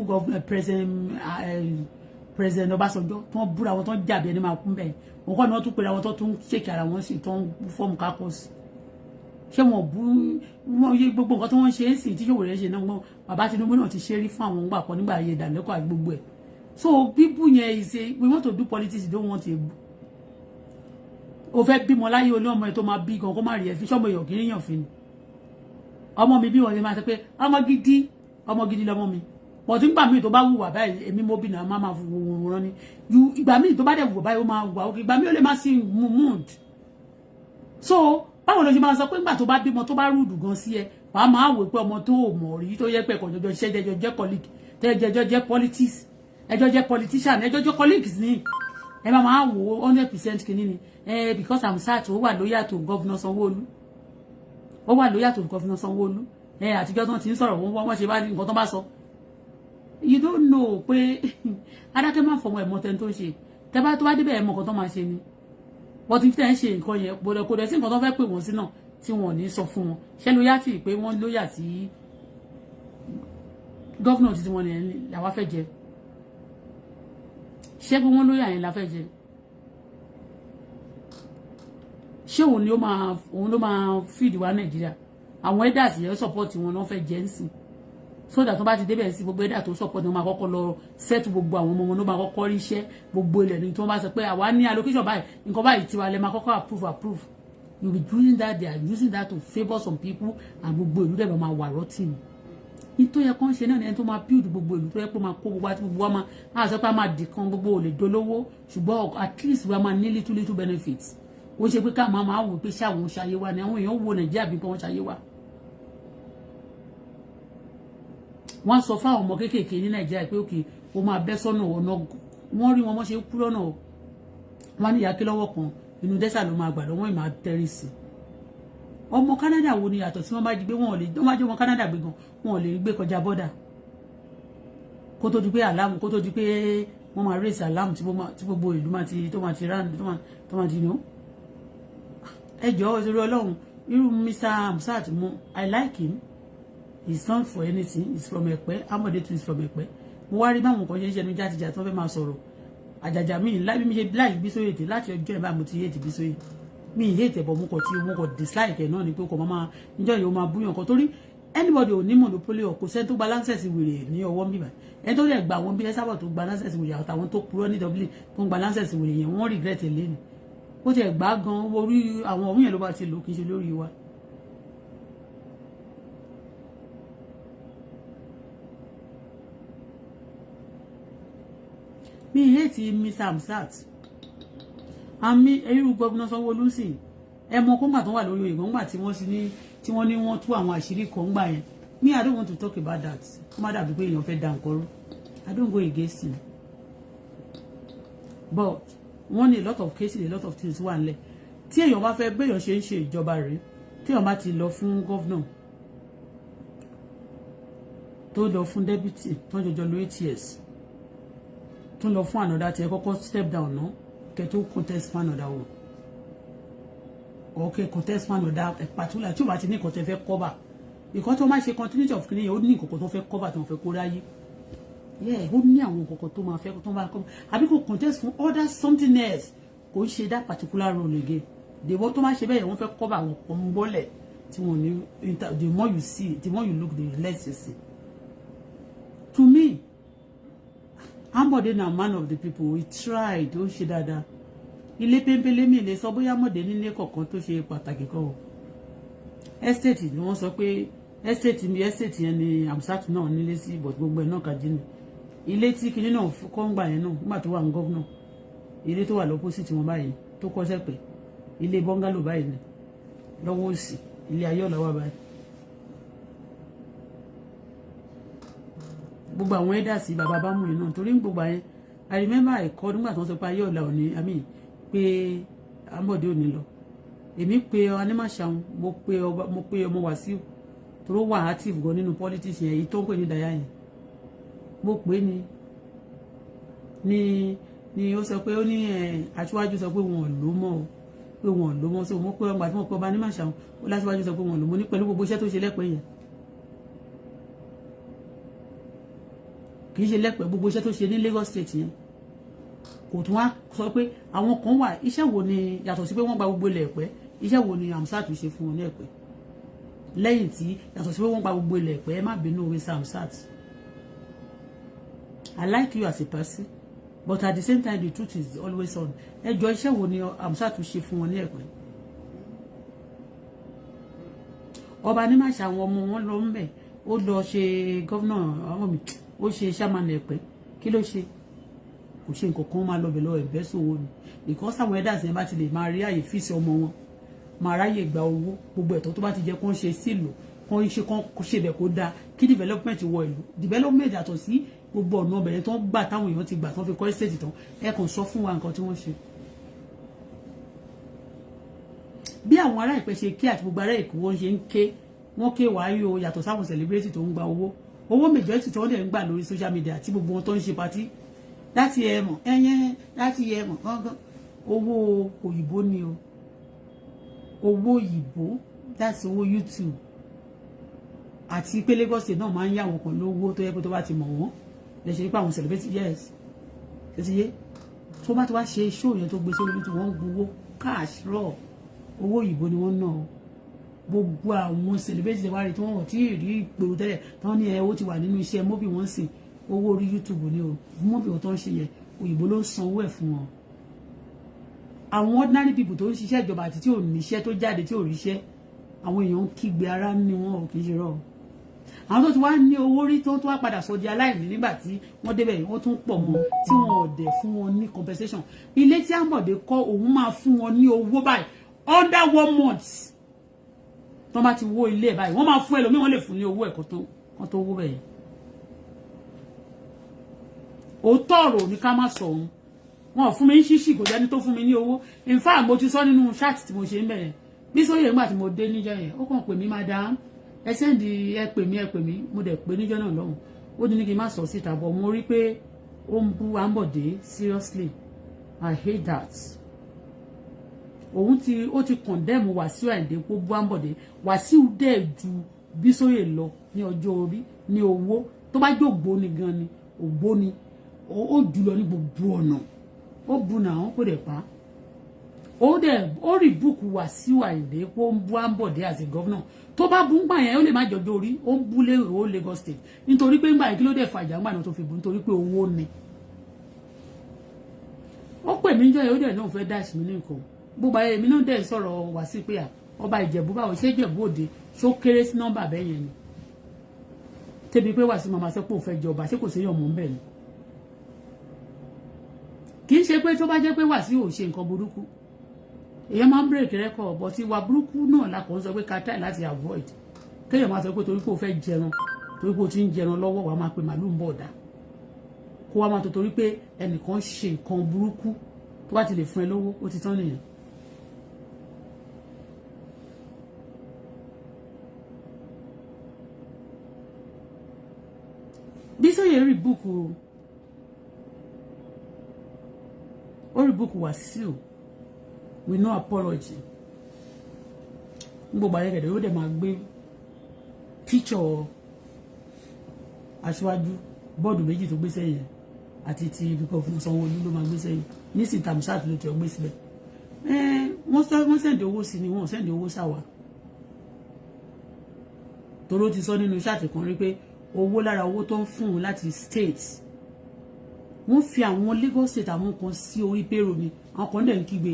president Ọbásanjọ́ tó ń búra wọn tó ń jàbí ẹni máa kún bẹ́ẹ̀ wọn kọ́ ni wọ́n tún pera wọn tó tún ṣèkì ara wọn sí tó ń fọ́ọ̀mù kákọ́sì ṣé wọn bú wọn yé gbogbo nǹkan tí wọ́n ṣe é sì tí yóò rẹ̀ ṣe náà gbọ́n bàbá Tinubu náà ti ṣe rí fún àwọn ńgbà kan nígbà ayé ìdánilẹ́kọ̀ọ́ àti gbogbo ẹ̀ so people yẹn is say we want to do politics you don't want to o fẹ́ bímọ láyé olóòmọ ẹ̀ tó máa bí gan kó má rí ẹ fi ṣọ́mọ èèyàn kì í yàn fi ni ọmọ mi bí wọn ṣe máa sọ pé ọmọ gidi lọmọ mi but nígbà míì tó bá wùwà báyìí èmi mo bí náà máa fi wò rán ni ìgbà míì tó bá dẹ̀ wùwà báyìí ó máa wà òkè ìgbà míì ó lè má sí mood so báwo ló ṣe máa sọ pé nígbà tó bá bímọ tó bá rúdù gan sí ẹ wàá máa wò pé ọmọ tó mọ̀ rí tó yẹ pé ẹ̀kọ́ jọjọ iṣẹ́ jẹjọ jẹ́ colleague tẹ́jọ jẹ́ politics ẹjọ́ jẹ́ politician ẹjọ́ jẹ́ colleagues ní ẹ máa wò 100% kìíní ni because I'm sad ó wà lóyà tó Governor Sanwó-Olú ó wà lóyà tó Governor Sanwó-Olú àtijọ́ tó ti ń sọ̀rọ̀ wọ́n ṣe bá nǹkan tó bá sọ you don't know pé adákẹ́ máa fọmọ ẹ̀mọ́ tẹ́ni tó ń ṣe tẹ́bá tó bá débẹ̀ ẹ̀mọ́ kan tó máa ṣe ni wọ́n ti tẹ́ ń ṣe nǹkan yẹn kò dẹ̀ sí nǹkan tó fẹ́ pè wọ́n sí náà tí wọ́n ò ní sọ fún wọn ṣé lóyà tí pé wọ́n lóyà tí gọ́fúnà títí wọn làwa fẹ́ jẹ ṣé pé wọ́n lóyà yẹn la fẹ́ jẹ ṣé òun ló máa fìdí wa Nàìjíríà àwọn elders yẹn support wọn náà fẹ́ jẹ́ ń sìn so that tó bá ti débẹ̀ sí gbogbo ẹ̀dà tó support wọn máa kọ́kọ́ lọ set gbogbo àwọn ọmọ wọn ló máa kọ́kọ́ ríṣẹ́ gbogbo ilẹ̀ ní tí wọ́n bá sọ pé àwa ní allocation báyìí nǹkan báyìí tiwa lẹ máa kọ́kọ́ approve you be doing that they are using that to favour some people and gbogbo ìlú dẹ̀ máa wà rọ́tì ni nítorí ẹ̀kọ́ ń ṣe náà ni ẹni tó máa build gbogbo ìlú tó yẹ pé máa kó gbogbo àti gbogbo wa máa sọ pé a máa dìkan gbogbo ò lè dolówó ṣùgbọ́n at least wa máa ní little benefits ó ṣe pé ká máa wò pé ṣáwọn ṣayé wa ni àwọn èèyàn wo Nàìjíríà bí pé wọ́n ṣayé wa. wọ́n sọ fáwọn ọmọ kéékèèké ní Nàìjíríà pé òkè ó máa bẹ́ sọ́nà ọ̀nà wọ́n rí wọn mọ́ ṣe kú lọ́nà wọn ní ìyáké lọ́wọ́ kan inú dẹ́sà ló máa gbà lọ́wọ́ ìmọ̀ tẹ́rìsì. ọmọ Canada wo ni yàtọ̀ tí wọ́n bá jí gbé wọn ò lè wọ́n bá jẹ́ ọmọ Canada gbé gan wọn ò lè gbé kọjá bọ́dà kó tó di pé aláàmù kó tó di pé wọ́n máa rèsì aláàmù tí gbogbo ìlú tó máa ti rán tó máa ti nù. ẹjọ́ ìṣòro Ọlọ́run irú Mr. Hamzat mo I like him. It's not for anything. It's from Ẹ̀pẹ́. Amode too is from Ẹ̀pẹ́. Mo wá rí báwọn kan ṣe ń ṣe ẹnu játijàti tí wọ́n fẹ́ máa sọ̀rọ̀. Àjàjà mi láì mi ṣe láì Bísóyè tè láti ọjọ́ ìbá mo ti hate Bísóyè. Mi hate ẹ̀ bọ̀ mo kọ̀ dislike ẹ̀ náà ni pé kò máa níjọ́ yìí ó máa búyàn kan torí anybody ò ní monopoly ọ̀ kò sẹ́ni tó gba lancet wèrè ní ọwọ́ mi báyìí. Ẹni tó lè gba àwọn bí Esabod tó gba lancet wèrè àtàwọn tó purọ́ ní Dublin tó ń gba lancet wèrè yẹn wọ́n regret ẹ̀ lẹ́nu. Ó ti ẹ̀ gbá gan orí àwọn òun yẹn ló bá ti lò kì í ṣe lórí wa. Mi hate Mr. Hamzat àmì irú gómìnà Sanwó-Olú sí ẹ mọ̀ kó gbà tó wà lórí oyè gbà tí wọ́n ní wọ́n tú àwọn àṣírí kan gbà yẹn me I don't want to talk about that kó má dàbí pé èèyàn fẹ́ dá nǹkan rú I don't go against him but wọ́n ní a lot of cases a lot of things wà nílẹ̀ tí èèyàn bá fẹ́ béèyàn ṣe ń ṣe ìjọba rẹ̀ tí èèyàn bá ti lọ fún gómìnà tó lọ fún deputy tó jọjọ lo 8 years tó lọ fún another tí ẹ kọ́kọ́ step down náà kẹ́ tó contest fún another one okay contest fún another particular tí o bá ti ní nǹkan tẹ́ fẹ́ cover nǹkan tó máa ṣe continuity of kìnìyàn ó ní nǹkan tó fẹ́ cover tó fẹ́ kó ráyé ó ní àwọn nǹkan tó máa fẹ́ tó máa cover àbí kò contest fún other something else kò ń ṣe that particular role again dèbò tó máa ṣe bẹ́ẹ̀ wọ́n fẹ́ cover àwọn kan ń bọ́lẹ̀ tí wọ́n ní the more you see the more you look the less you see to me Ambode na man of the people we tried ó ṣe dáadáa ilé pempele mi lè sọ bóyá mọ̀dé nílé kọ̀ọ̀kan tó ṣe pàtàkì kan o estate ni wọ́n sọ pé estate yẹn ni Hamzat náà nílé sí but gbogbo ẹ̀ náà kàjí ni ilé tí kinní náà kọ́ ń gbà yẹn náà nígbà tó wà ní gọ́vnà ilé tó wà lọ́pọ́sìtì wọn báyìí tó kọ́ sẹ́pẹ̀ ilé bọ́ngálò báyìí ni lọ́wọ́ òsì ilé ayọ́lá wà báyìí gbogbo àwọn ẹ̀dá sí bàbá bá mú iná torí gbogbo àyẹn I remember ẹ̀kọ́ nígbà tó ń sọ pé ayọ́lá òní àmì pé Ambode òní lọ èmi pé Animashaun mo pé ọmọ Wàsíù tó wà active gan nínú politics yẹn èyí tó ń pè ní daya yẹn mo pè ni ó sọ pé ó ní aṣíwájú sọ pé wọn ò lò mọ́ o pé wọn ò lò mọ́ so mo pé ọgbà tí mo pé ọba Animashaun ó láṣíwájú sọ pé wọn ò lò mọ́ ní pẹ̀lú gbogbo iṣẹ́ tó ṣe lẹ́pẹ́ yẹn kì í ṣe lẹ́pẹ́ gbogbo iṣẹ́ tó ṣe ní Lagos State yẹn kò tún wá sọ pé àwọn kan wà iṣẹ́ wo ni yàtọ̀ sí pé wọ́n gba gbogbo ilẹ̀ Ẹ̀pẹ́ iṣẹ́ wo ni Hamzat ṣe fún wọn ní Ẹ̀pẹ́ lẹ́yìn tí yàtọ̀ sí pé wọ́n gba gbogbo ilẹ̀ Ẹ̀pẹ́ ẹ má bínú òwe Hamzat I like you as a person but at the same time the truth is always on ẹjọ́ iṣẹ́ wo ni Hamzat ṣe fún wọn ní Ẹ̀pẹ́ ọba ní màṣà àwọn ọmọ wọn lọ ń bẹ̀ ó lọ ṣe gọ́vnà ọmọ mi ó ṣe chairman Ẹ̀pẹ́ kí ló ṣe kò ṣe nǹkan kan máa lọ bẹ̀ lọ ẹ̀bẹ́ sòwò ni because àwọn ẹ̀dá àti ẹ̀ bá ti lè máa rí àyè fíìsì ọmọ wọn máa ráyè gba owó gbogbo ẹ̀tọ́ tó bá ti jẹ́ kó ń ṣe sílò kó ń ṣe bẹ̀ kó dáa kí development wọ ìlú development yàtọ̀ sí gbogbo ọ̀nà ọbẹ̀rẹ̀ tó ń gbà táwọn èèyàn ti gbà tó fi kọ́ estate tán ẹ kàn sọ fún wa nǹkan tí wọ́n ṣe. bí àwọn ará Ìpẹ́ ṣe ké àti gbogbo ará Èkó wọ́n ṣe ń ké wọ́n ké wáyé o yàtọ̀ sáwọn celebrity tó ń gba owó majority tó ń dẹ̀ ń gbà lórí social media àti gbogbo wọn tó ń ṣe party láti ẹ̀mọ̀ ẹ̀yẹn láti ẹ̀mọ̀ gángan owó òyìnbó ni o owó òyìnbó láti owó YouTube àti pé Lagos State náà máa ń yá àwọn kan lówó tó yẹ pé tó bá ti mọ̀ wọ́n lẹ́sẹ̀ nípa àwọn celebrity yes ṣe ti yé tó bá ti wá ṣe show yẹn tó gbé sórí YouTube wọ́n gbowó cash raw owó òyìnbó ni wọ́n ná o gbogbo àwọn celebrity wá rí tí wọ́n tí ì rí ìgboro tẹ́lẹ̀ tí wọ́n ní owó ti wà nínú iṣẹ́ mọ́bì wọ́n sìn owó orí YouTube ni o mọ́bì wọn tó ń ṣe yẹn òyìnbó ló ń san owó ẹ̀ fún wọn àwọn ordinary people tó ń ṣiṣẹ́ ìjọba àti tí ò níṣẹ́ tó jáde tí ò ríṣẹ́ àwọn èèyàn ń kígbe ara ní wọn ò kì í ṣe rọ àwọn tó ti wá ní owó rí tó wá padà sọ di aláìní nígbà tí wọ́n débẹ̀ wọ́n tún pọ̀ mọ́ tí wọ́n ò dẹ̀ fún wọn ní compensation ilé tí Ambode kọ́ òun máa fún wọn ní owó báyìí under 1 month tó bá ti wó ilé báyìí wọ́n máa fún ẹlòmíì wọ́n lè fún ní owó ẹ̀kọ́ tó wó bẹ́ẹ̀ òótọ́ ọ̀rọ̀ ní ká má sọ òun wọn ò fún mi ní ṣíṣì kò jẹ́ni tó fún mi ní owó in fact mo ti sọ nínú chat tí mo ṣe ń bẹ̀rẹ̀ bí sóyè ńgbà tí mo dé níjọ́ yẹn ó kàn pè mí madam ẹ sẹ́ndì ẹ pè mí mo dẹ̀ pé níjọ́ náà lọ́hùn ó ní kí n má sọ síta bọ̀ mo rí pé ó ń bú Ambode seriously I hate that ó ti condemn Wàsíù Àyìndé kó bú Ambode Wàsíù dẹ̀ ju Bísóyè lọ ní ọjọ́ orí ní owó tó bá jẹ́ ògbóni gan ni ògbóni ó jùlọ ní gbogbo ọ̀nà ó bu náà kó dẹ̀ pa ó rí búùkù Wàsíù Àyìndé kó ń bú Ambode as a governor tó bá bú ńgbà yẹn ó lè má jọjọ́ orí ó ń bú lérò Lagos State nítorí pé ńgbà yẹn kí ló dẹ̀ fàjà ńgbà náà tó fi bú nítorí pé owó ni ó pè mí jọ yẹn ó dẹ̀ náà fẹ́ dáṣì mí ní nǹkan gbogbo ayé mi náà dẹ̀ sọ̀rọ̀ Wàsíù pé ọba Ìjẹ̀bú báwo ṣé Ìjẹ̀bú Òde ṣó kéré sí nọ́mbà bẹ́ẹ̀ yẹn ni tẹ́bi pé Wàsíù màmá sọ pé òun fẹ́ jọba ṣé kò sí yàn mọ́ ń bẹ̀ ni kì í ṣe pé tó bá jẹ́ pé Wàsíù ò ṣe nǹkan burúkú èèyàn máa ń break record but ìwà burúkú náà la kàn ń sọ pé ká try láti avoid kéèyàn máa sọ pé torí pé o fẹ́ jẹran torí pé o ti ń jẹran lọ́wọ́ wàá máa pe màálù ń bọ̀ ọ̀dà kó wá máa tó torí pé ẹnìkan ṣe nǹkan burúkú tó bá ti lè fún ẹ lówó ó ti tán nìyẹn. Bísóyè rí búùkù Wàsíù with no apology gbogbo ayẹkẹdẹ ó dẹ̀ máa gbé picture aṣáájú bọ́ọ̀dù méjì tó gbé sẹ́yìn àti ti ibìkan fún Sanwó-Olú ló máa gbé sẹ́yìn nísìn Tamsat ló ti ọgbé síbẹ̀ wọ́n sẹ́ndì owó sí ni wọ́n sẹ́ndì owó sáwà toró ti sọ nínú ṣáàtì kan rí pé owó lára owó tó ń fún un láti state wọ́n fi àwọn Lagos State àwọn kan sí orí payroll ni àwọn kan dẹ̀ ń kígbe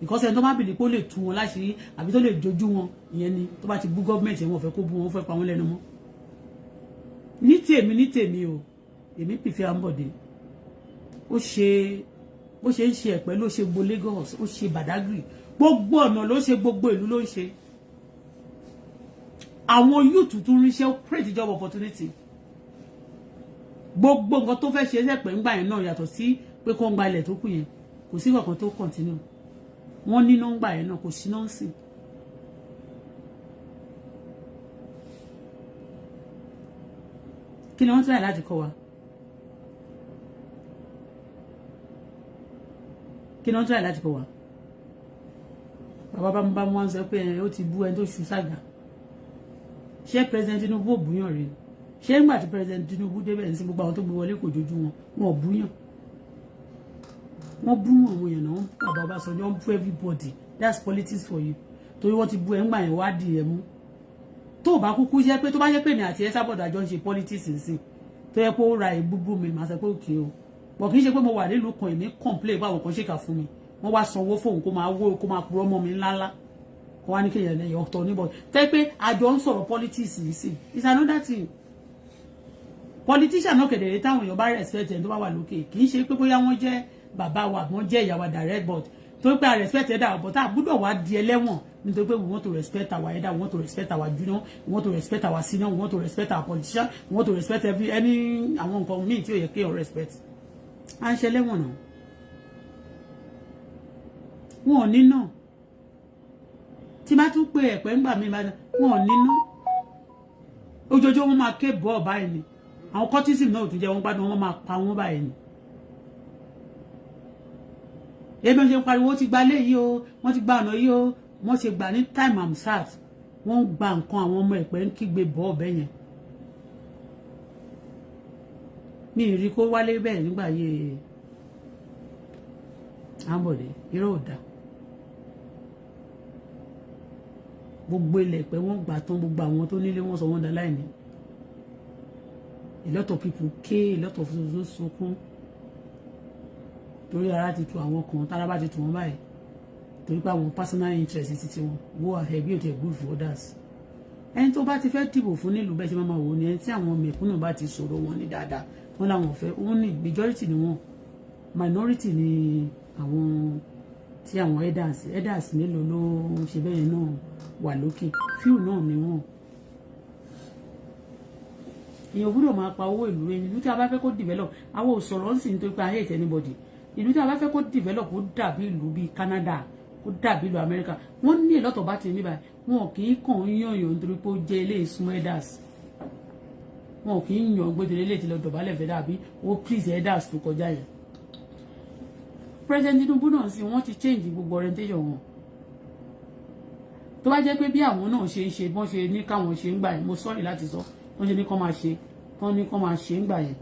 because ẹni tó bá bìlì pé ó lè tú wọn láṣìírí àbí tó lè dojú wọn ìyẹn ni tó bá ti bú gọ́ọ̀mẹ̀ntì wọn fẹ́ kó bú wọn fẹ́ pa wọn lẹ́nu mọ́ ní tèmi o èmi pìfẹ́ Ambode ó ṣe bó ṣe ń ṣe ẹ̀pẹ́ ló ṣe gbogbo Lagos ó ṣe Badagry gbogbo ọ̀nà ló ṣe gbogbo ìlú ló ń ṣe àwọn youth tún ríṣẹ́ ó create job opportunity gbogbo nǹkan tó fẹ́ ṣe ẹ̀pẹ́ ńgbà yẹn náà yàtọ̀ sí pé kó ń gba ilẹ̀ tó kù yẹn kò sí kankan tó continue wọ́n ní nọ́mbà yẹn náà kò sí nọ́ọ̀sì kí ni wọ́n tún láì láti kọ́ wa kí ni wọ́n tún láì láti kọ́ wa bàbá bá wọn sọ pé ó ti bú ẹni tó ṣu ságà ṣé president Tinubu ò búyàn rèé ṣé ńgbà tí president Tinubu débẹ̀ ní sí gbogbo àwọn tó gbé wọlé kò jojú wọn ò búyàn wọ́n bú àwọn èèyàn náà bàbá Ọbásanjọ́ wọ́n bú everybody that's politics for you torí wọ́n ti bú ẹ̀ ńgbà yẹn wá di ẹ̀ mú tó bá kúkú jẹ́ pé tó bá jẹ́ pé ní àti Esabod àjọ ń ṣe politics nsìn tó yẹ pé ó ra ìbúbú mi màá sọ pé òkè o bọ̀ kì í ṣe pé mo wà nílùú kan èmi complain pé àwọn kan ṣèkà fún mi wọ́n wá sanwó fóun kó máa purọ́ mọ́ mi ńláńlá kó wá ní kéèyàn lẹ́yìn ọ̀tọ̀ níbọ̀ tẹ́ pé àjọ ń sọ̀rọ̀ politics nsìn it's another thing politician náà kedere táwọn èèyàn bá respect ẹni tó bá wà lókè kì í ṣe pé bóyá wọ́n jẹ́ bàbá wa wọ́n jẹ́ ìyá wa direct but tó pé I respect ẹ̀dá but a gbọ́dọ̀ wá di ẹlẹ́wọ̀n nítorí pé we want to respect our elder we want to respect our junior we want to respect our senior we want to respect our politician we want to respect any àwọn nǹkan míì tí ó yẹ kí o respect à ń ṣe ẹlẹ́wọ̀n náà wọn ò ní náà tí bá tún pé ẹ̀pẹ́ ńgbà mi bá wọn ò ní náà ojoojúmọ́ wọn máa ké bọ́ọ̀ báyìí ni àwọn cortisone náà ò tún jẹ́ wọn gbádùn wọn máa pa wọn báyìí ni èmi ṣe ń pariwo ti gba léyìí o wọ́n ti gba ọ̀nà yìí o wọ́n ṣe gbà ní time am sat wọ́n ń gba nǹkan àwọn ọmọ ẹ̀pẹ́ ń kígbe bọ́ ọ̀bẹ yẹn mi ì rí kó wálé bẹ́ẹ̀ nígbà yé Ambode irọ́ ò dá gbogbo ilẹ̀ pẹ́ wọ́n gbà tán gbogbo àwọn tó nílé wọ́n sọ wọ́n dá láìní a lot of people ké a lot of people sunkún torí ara ti tu àwọn kan tára bá ti tu wọn báyìí torí pé àwọn personal interest ti wọn go ahead bí o ti good for others ẹni tó bá ti fẹ́ dìbò fún nílùú bẹ́ẹ̀ ṣe máa wò ní ẹni tí àwọn mẹ̀kúnnù bá ti sọ̀rọ̀ wọn ní dáadáa wọn làwọn fẹ́ òun ní majority ni wọn minority ni àwọn tí àwọn elders mélòó ló ṣe bẹ́ẹ̀ náà wà lókè few náà ni wọn. èèyàn gbọ́dọ̀ máa pa owó ìlú rẹ̀ ìlú tí a bá fẹ́ kó develop àwọn òṣòro ń sìn nítorí pé I hate anybody ìlú tí a bá fẹ́ kó develop ó dàbí ìlú bíi Canada ó dàbí ìlú America wọ́n ní ìlọ́tọ̀ bá ti ní báyìí wọn kì í kàn ń yànyàn nítorí pé ó jẹ́ ilé ìsúnmọ́ elders wọn kì í yàn gbẹdọ̀ ilé ìtìlẹ̀ dọ̀bálẹ̀ fẹ́ dàbí ó please elders tó kọjá yẹn. President Tinubu náà sí wọ́n ti change gbogbo orientation wọn tó bá jẹ́ pé bí àwọn náà ṣe bọ́n ṣe ní káwọn ṣe ń gbà yẹn mo sorry láti sọ wọ́n ṣe ní kán máa ṣe kán ní kán máa ṣe ń gbà yẹn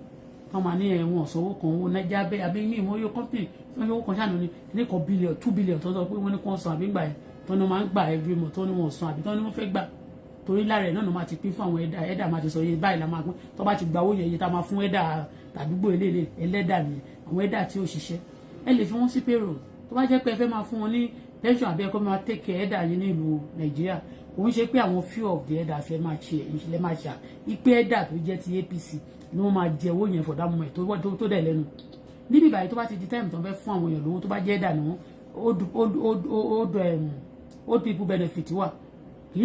kán máa ní ẹ̀wọ̀n ọ̀sánwó kan owó Naija bẹ́ẹ̀ àbí ní ìmọ̀ yóò company tí wọ́n ṣe owó kan ṣàánú ní kan billion 2 billion tó sọ pé wọ́n ní kán san àbí gbà yẹn tó ní wọ́n máa ń gbà every month tó ní wọ́n san àbí tó ní wọ́n fẹ́ gbà torí lára ẹ̀ náà ló máa ti pín fún àwọn ẹ̀dà máa ti sọ iye báyìí la máa pín tó bá ti gba owó yẹn iye tá máa fún ẹ̀dà tàdúgbò eléèlé ẹlẹ́dà nìyẹn àwọn ẹ̀dà tí ó ṣiṣẹ́ ẹ lè fi wọ́n sí payroll tó bá jẹ́ pé ẹ fẹ́ máa fún wọn ní pension àbí ẹ̀kọ́ máa take care ẹ̀dà yín ní ìlú Nàìjíríà òun ṣe pé àwọn few of the elders lè máa ṣà ipe ẹ̀dà tó jẹ́ ti APC ni wọ́n máa jẹ owó yẹn for that moment tó dẹ̀ lẹ́nu níbi ìbàyẹ̀ tó bá ti di time tó ń fẹ́ fún àwọn èèyàn lówó tó bá jẹ́ ẹ̀dà ni wọ́n old people benefit wà kì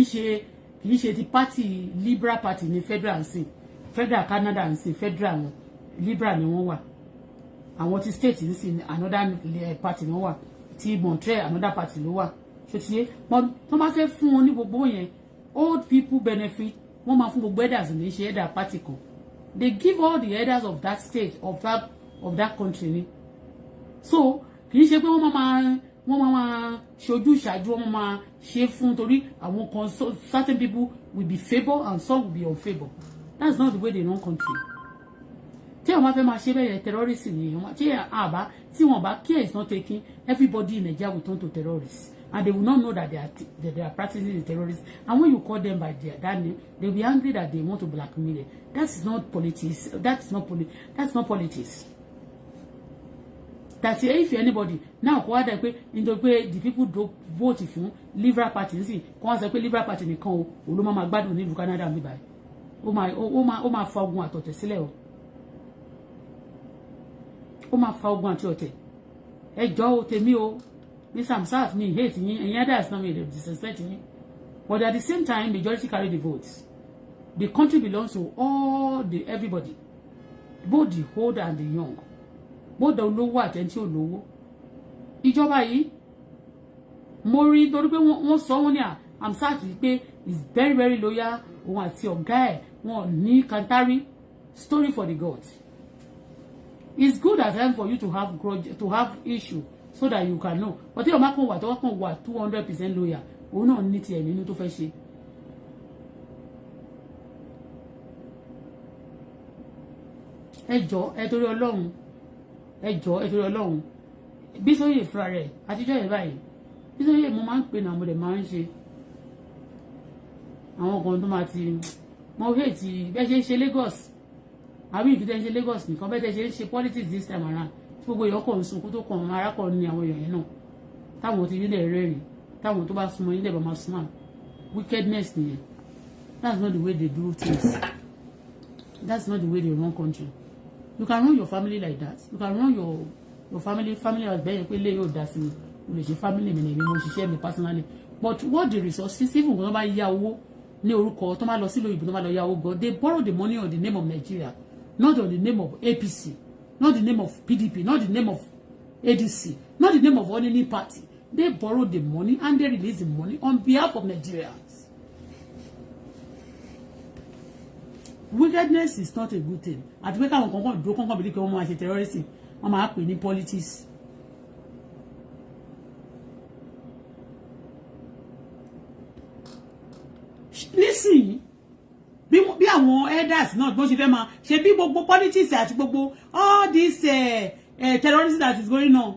í ṣe ti party Liberal party ní federal nsìn federal Canada nsìn federal wọn Liberal ni wọ́n wà àwọn ti state nsìn another party ni wọ́n wà ti Montreal another party ló wà ṣòtìyé tó bá fẹ́ fún wọn ní gbogbo yẹn old people benefit wọ́n máa fún gbogbo elders ní ṣe elder party kan they give all the elders of that state of that country ni so kì í ṣe pé wọ́n máa ṣojú ìṣáájú wọ́n máa ṣe fún torí àwọn kan certain people will be favour and some will be unfavour that's not the way they run country tí àwọn máa fẹ́ máa ṣe bẹ́ẹ̀ terrorism ni tí wọ́n bá care is not taking everybody in Nigeria will turn to terrorists and they will not know that they are practicing the terrorism and when you call them by that name they will be angry that they want to blackmail them. That's not politics. That's not politics. That's if anybody now kò wá dà pé nítorí pé the people do vote fún Liberal party nísìn kò wá sọ pé Liberal party nìkan o ló máa gbádùn nílùú Canada mi báyìí ó máa fa ogun àtọ̀tẹ̀ sílẹ̀ o ó máa fa ogun àti ọ̀tẹ̀ ẹjọ́ o tèmi o ní samsat mi hate yín ẹ̀yin others náà mi disrespect yín but at the same time majority carry the votes. The country belongs to everybody, both the old and the young, both the olówó àti ẹni tí ò lówó. Ìjọba yìí mo rí torí pé wọ́n sọ wọ́n ní Amsat pé is very very loyal òun àti ọ̀gá ẹ̀ wọn ní kantari story for the gods. It's good at times for you to have grudge, to have issue so that you can know. But tí o máa kàn wà tó wá kàn wà 200% loyal òun náà ní tiẹ̀ nínú tó fẹ́ ṣe. ẹjọ́ ẹ torí Ọlọ́run Bísóyè fúnra rẹ̀ àtijọ́ yẹn báyìí Bísóyè mo máa ń pè náà mo dẹ̀ máa ń ṣe àwọn kan tó máa ti mo hate bẹ́ẹ̀ ṣe ń ṣe Lagos àbí ìfitẹ́ ń ṣe Lagos nìkan bẹ́ẹ̀ ṣe ń ṣe politics this time around tí gbogbo èèyàn kàn ń sunkún tó kàn arákùnrin ní àwọn èèyàn yẹn náà táwọn ti nílẹ̀ rẹ́rìn táwọn tó bá súnmọ́ nílẹ̀ bá máa súnmọ́ wickedness nìyẹn that's not the way they do things that's not the way they run country. You can run your family like that. You can run your family as bẹ́ẹ̀ pé lè yóò dá sí mi. You lè ṣe family mi nìyẹn mo ṣiṣẹ́ mi personally. But what the resources even when wọ́n bá yá owó ní orúkọ tó máa lọ sílùú ìbò tó máa lọ yá owó gan they borrow the money on the name of Nigeria not on the name of APC not the name of PDP not the name of ADC not the name of any party. They borrow the money and they release the money on behalf of Nigerians. Wickedness is not a good thing. Àti pé káwọn kankan dúró kankan bìí kí wọ́n máa ṣe terrorism wọ́n máa pè ní politics. Nísìnyí bí àwọn elders náà bó ṣe fẹ́ máa ṣe bí gbogbo politics àti gbogbo all this terrorism that is going on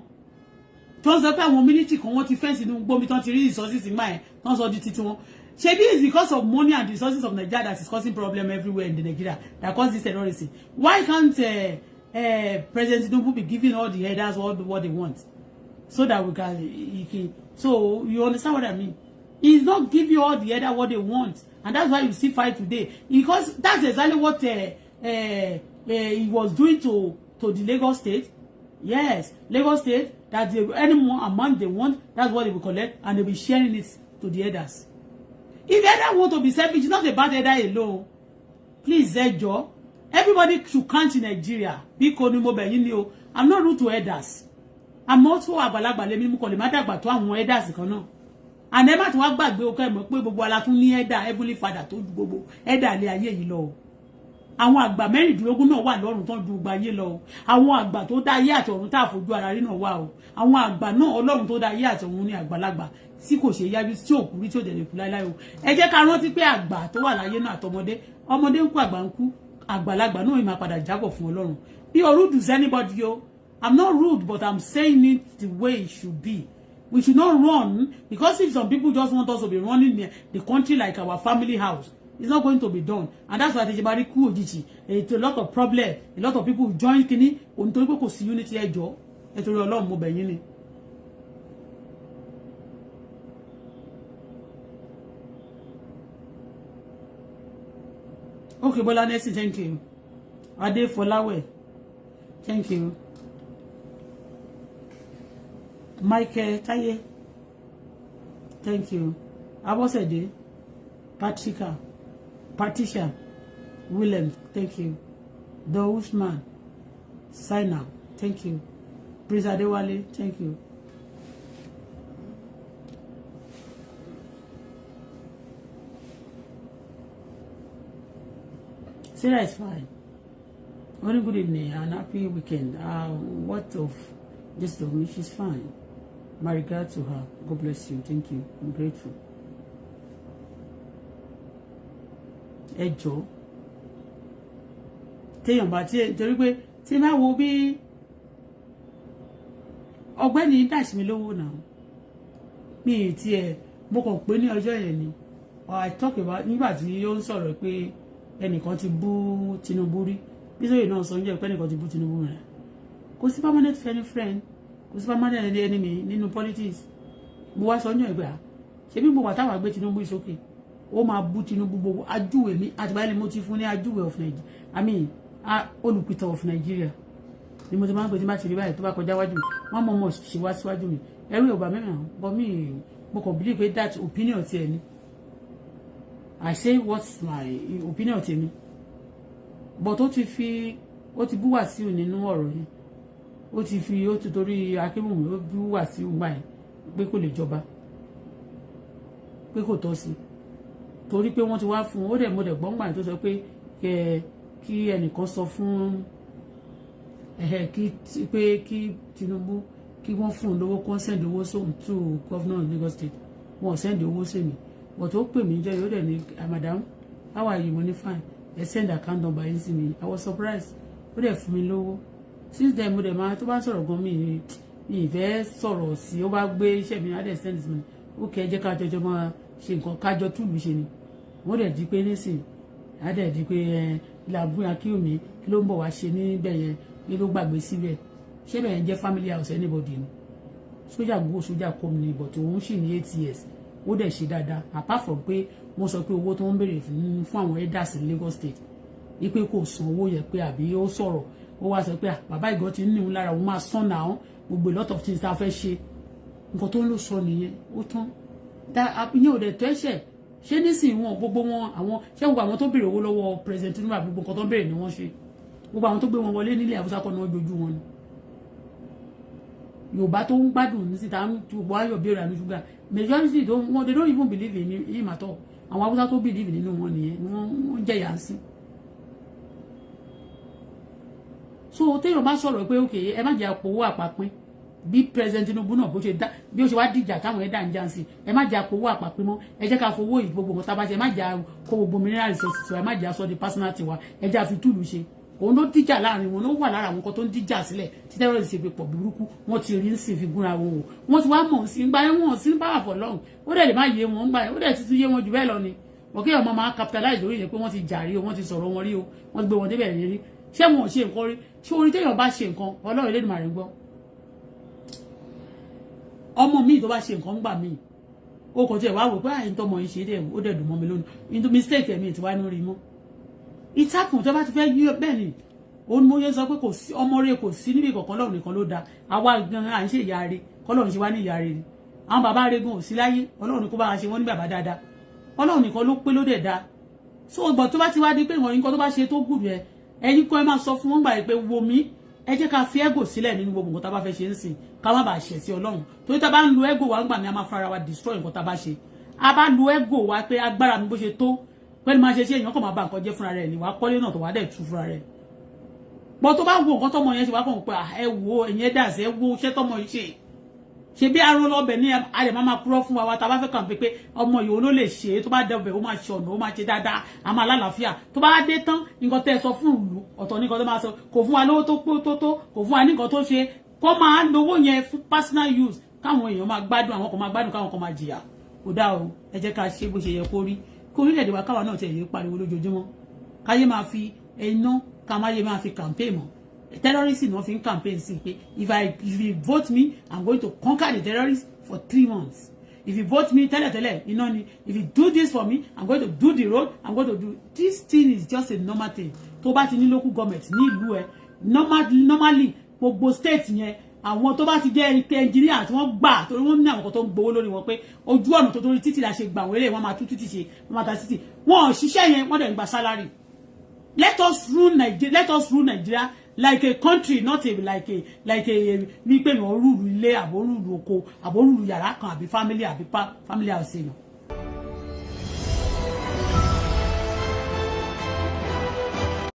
tó ń sọ pé àwọn military kan wọ́n ti fẹ́ǹsì nínú gbómi tó ń ti rí resources ìgbà ẹ̀ tó ń sọ di titi wọn. Shebi is because of money and resources of Nigeria that is causing problem everywhere in the Nigeria that cause this terrorism. Why can't President Tinubu be giving all the headers what they want so that we can so you understand what I mean? He's not giving all the headers what they want and that's why you see fight today, because that's exactly what he was doing to the Lagos State. Yes, Lagos State, that any more amount they want, that's what they will collect, and they'll be sharing it to the elders. If the elder want to be selfish, it's not about elder alone. Please, Ejo, everybody should count in Nigeria. I'm not rude to elders. I'm also àgbàlagbà lèmi mú kò lè má dàgbà tó àwọn elders kan náà. And ẹ má tún wá gbàgbé o kẹ́ mọ̀ pé gbogbo ala tún ní elder, heavenly father tó ju gbogbo elder lé ayé yìí lọ. Àwọn àgbà 16 náà wà lọ́run tó ju gbogbo ayé lọ. Àwọn àgbà tó dá ayé àti ọ̀run tá fojú ara rí náà wà o. Àwọn àgbà náà Ọlọ́run tó dá ayé àti ọ̀run ní àgbàlagbà tí kò ṣe yájú tí ò kú rí tí ò dẹ̀ lè kú láíláí o. Ẹ jẹ́ ká rántí pé àgbà tó wà láyé náà àtọmọdé, ọmọdé ń kú àgbà ń kú, àgbàlagbà náà máa padà jábọ̀ fún Ọlọ́run. Be rude to anybody o. I'm not rude, but I'm saying it the way it should be. We should not run, because if some people just want us to be running the country like our family house, it's not going to be done. And that's why Tejibari ku ojiji. It's a lot of problem. A lot of people join kini. Ontori pe kò sí unity ẹjọ́. Nítorí Ọlọ́run mo bẹ̀ yín ni. Okay, Bola Nelson, thank you. Ade Folawe, thank you. Michael Taye, thank you. Abosede, Patricia, William, thank you. The Usman, Saina, thank you. Prince Adewale, thank you. Sarah is fine. Only good evening and happy weekend. What of just of me? She's fine. My regard to her. God bless you. Thank you. I'm grateful. Ẹjọ́. Téèyàn bá tí torí pé tí máa wo bí ọ̀gbẹ́ni dash mi lówó náà. Mi tí ẹ mo kàn pé ní ọjọ́ yẹn ni. I talk about nígbà tí ó ń sọ̀rọ̀ pé ẹnìkan ti bú Tinubu rí. Bísọ̀yè náà sọ ń jẹ́ pé ẹnìkan ti bú Tinubu rẹ̀. Kò sí permanent friend. Kò sí permanent enemy nínú politics. Mo wá sọ ń jẹ́ ìgbà. Ṣé bí gbogbo àtàwọn àgbẹ̀ Tinubu ìsókè? Ó máa bú Tinubu gbogbo ajúwe mi àti báyìí ni mo ti fún ní ajúwe of Nigeria. I mean, olùpìtàn of Nigeria. Ni mo ti máa ń pè tí má ti rí báyìí tó bá kọjá wájú mi. Wọ́n mọ̀ ṣe wá síwájú mi. Ẹ̀rù ò bà mí mọ̀, but mo kàn believe pé that opinion ti ẹni. I say what's my opinion ti mi. But ó ti bú Wàsíù nínú ọ̀rọ̀ yìí. Ó ti torí Akínwùmí ó bú Wàsíù gbà yẹn pé kò lè jọba. Pé kò tọ́ sí. Torí pé wọ́n ti wá fún ó dẹ̀ mo dẹ̀ gbọ́n gbà tó sọ pé kí ẹnìkan sọ fún kí Tinubu kí wọ́n fún un lówó kó send owó sóhun to governor of Lagos State. Wọ́n send owó sí mi. But ó pè mí jẹ́ yóò dẹ̀ ní madam, how are you? Money fine. They send account number yín sí mi. I was surprised. Ó dẹ̀ fún mi lówó. Since then mo dẹ̀ máa tó bá sọ̀rọ̀ gan mi ìfẹ́ sọ̀rọ̀ sí ó bá gbé iṣẹ́ mi á dẹ̀ send sí mi. Ó kẹ́ jẹ́ ká jọjọ́ máa ṣe nǹkan kájọ túlù ṣe ni. Wọ́n dẹ̀ di pé nísìn á dẹ̀ di pé làbúrò Akínwùmí kí ló ń bọ̀ wá ṣe níbẹ̀ yẹn kí ló gbàgbé síbẹ̀. Ṣé bẹ́ẹ̀ jẹ́ family house anybody ni? Sójà gbogbo sójà kọ́ mi ni but òun sì ní 8 years. Ó dẹ̀ ṣe dáadáa apart from pé wọ́n sọ pé owó tó ń béèrè fún àwọn elders in Lagos State wípé kò san owó yẹn pé àbí ó sọ̀rọ̀ ó wá sọ pé bàbá ìgò ti ń níhun lára òun máa sán náà gbogbo lot of things tá a fẹ́ ṣe nǹkan tó ń lò sọ nìyẹn ó tán ìyẹn ò dẹ̀ tó ẹ̀ṣẹ̀ ṣé nísìnyí wọn gbogbo wọn àwọn ṣé gbogbo àwọn tó béèrè owó lọ́wọ́ president Tinubu gbogbo nǹkan tó ń béèrè ni wọ́n ṣe gbogbo àwọn tó gbé wọn wọlé nílé Haúsá kọ́ ni wọ́n jojú wọn ni Yorùbá tó ń gbádùn ní síta ń tu bọ́ ayọ̀ béèrè àmì ṣúgà majority they don't even believe in him at all àwọn Haúsá tó believe nínú wọn nìyẹn wọ́n jẹ̀yà sí. So téèyàn bá sọ̀rọ̀ pé okay ẹ má jẹ́ àpòwó àpapín bí president Tinubu náà bí ó ṣe wá dìjà táwọn ẹ̀dá ń jà sí ẹ má jẹ́ àpòwó àpapín mọ́ ẹ jẹ́ ká fowó ìgbogbo nǹkan tá a bá ṣe ẹ má jẹ́ kó gbogbo mineral resources ẹ má jẹ́ aṣọ di personality wa ẹ jẹ́ àfi túlù ṣe òun ló dìjà láàrin wọn ló wà lára àwọn kan tó ń dìjà sílẹ̀ tí terrorist ṣe fi pọ̀ burúkú wọ́n ti rí sí fi gúnra wọn o wọ́n ti wá mọ̀ sí gbà yẹn wọ́n sí ní power for long ó dẹ̀ lè má yé wọn gbà yẹn ó dẹ̀ ti tún yé wọn jù bẹ́ẹ̀ lọ ni òkè ọmọ máa capitalize lórí yẹn pé wọ́n ti jàrí o wọ́n ti sọ̀rọ̀ wọn rí o wọ́n ti gbé wọn débẹ̀ rí ṣé wọn ò ṣe nǹkan rí ṣé orí téèyàn bá ṣe nǹkan Ọlọ́run lè máa rí gbọ́ ọmọ mi tó bá ṣe nǹkan gbà mí ó kò tiẹ̀ wá wò pé àyìn tọmọ yìí ṣe dẹ̀ ó dẹ̀ dùn mọ́ mi lónìí into mistake ẹ̀mí ti wá ní orí mọ́ it happen tó bá ti fẹ́ yí bẹ́ẹ̀ ni òun mo yẹ sọ pé kò sí ọmọ rẹ kò sí níbi kankan lọ́run nìkan ló da àwa gan à ń ṣe ìyá rẹ kọ́lọ́run ṣe wá ní ìyá rẹ ni àwọn bàbá rẹ gan ò sí láyé ọlọ́run ní kó bá wa ṣe wọ́n ní bàbá dáadáa ọlọ́run nìkan ló pé ló dẹ̀ da so ìgbà tó bá ti wá di pé ìwọ̀n nǹkan tó bá ṣe tó gùn yẹn ẹ̀yin kan ẹ máa sọ fún wọn gbà pé wo mi ẹ jẹ́ ká fi ego sílẹ̀ nínú gbogbo nǹkan tá bá fẹ́ ṣe ń sìn ká má bàa ṣẹ̀ sí ọlọ́run torí tá bá ń lo ego wa ń gbà mí a máa fara wa destroy nǹkan tá bá ṣe a bá lo ego wa pé agbára mi bó ṣe tó pẹ́ẹ́ni máa ṣe ṣe èèyàn kàn máa ba nǹkan jẹ́ fúnra rẹ̀ ni wàá kọ́lé náà tó wàá dẹ̀ tú fúnra rẹ̀ bọ́ tó bá wo nǹkan tọ́mọ yẹn ṣe wá kàn pé ẹ wo ẹ̀yìn ẹ̀dá ṣe ẹ wo iṣẹ́ tọ́mọ yìí ṣe bí arún lọ́bẹ̀ ní alẹ́ máa purọ́ fún wa tá a bá fẹ́ kàn pé ọmọ yìí ó ló lè ṣe tó bá dẹ̀bẹ̀ ó máa ṣe ọ̀nà ó máa ṣe dáadáa a máa lálàáfíà tó bá dé tán nǹkan tẹ́ ẹ sọ fún ìlú ọ̀tọ̀ nǹkan tó máa sọ kò fún wa lówó tó pé tó kò fún wa ní nǹkan tó ṣe kó máa lówó yẹn fún personal use káwọn èèyàn máa gbádùn àwọn kan máa gbádùn káwọn kan máa jìyà kò dá o ẹ jẹ́ ká ṣe bó ṣe yẹ kó rí kó orílẹ̀-èdè wa káwa náà tẹ̀ yé pariwo lójoojúmọ́ káyé máa fi iná ká má yé máa fi campaign mọ́ terrorism náà fi ń campaign sí pé if you vote me I'm going to conquer the terrorists for 3 months. If you vote me, tell you know, if you do this for me, I'm going to do the road. I'm going to do this thing is just a normal thing. Tó bá ti ní local government ní ìlú ẹ, normally gbogbo state yẹn, àwọn tó bá ti jẹ́ engineer tí wọ́n gbà torí wọ́n ní àwọn kan tó ń gbowó lórí wọn pé ojú ọ̀nà tó torí títì la ṣe gbà wọ́n eléyìí wọ́n máa tú títì ṣe wọ́n máa ta títì. Wọ́n ṣiṣẹ́ yẹn wọ́n dẹ̀ ń gba salary. Let us rule Nigeria like a country, not a like a bí pé no rule ilé àbò rule oko àbò rule yàrá kan àbí family house èèyàn.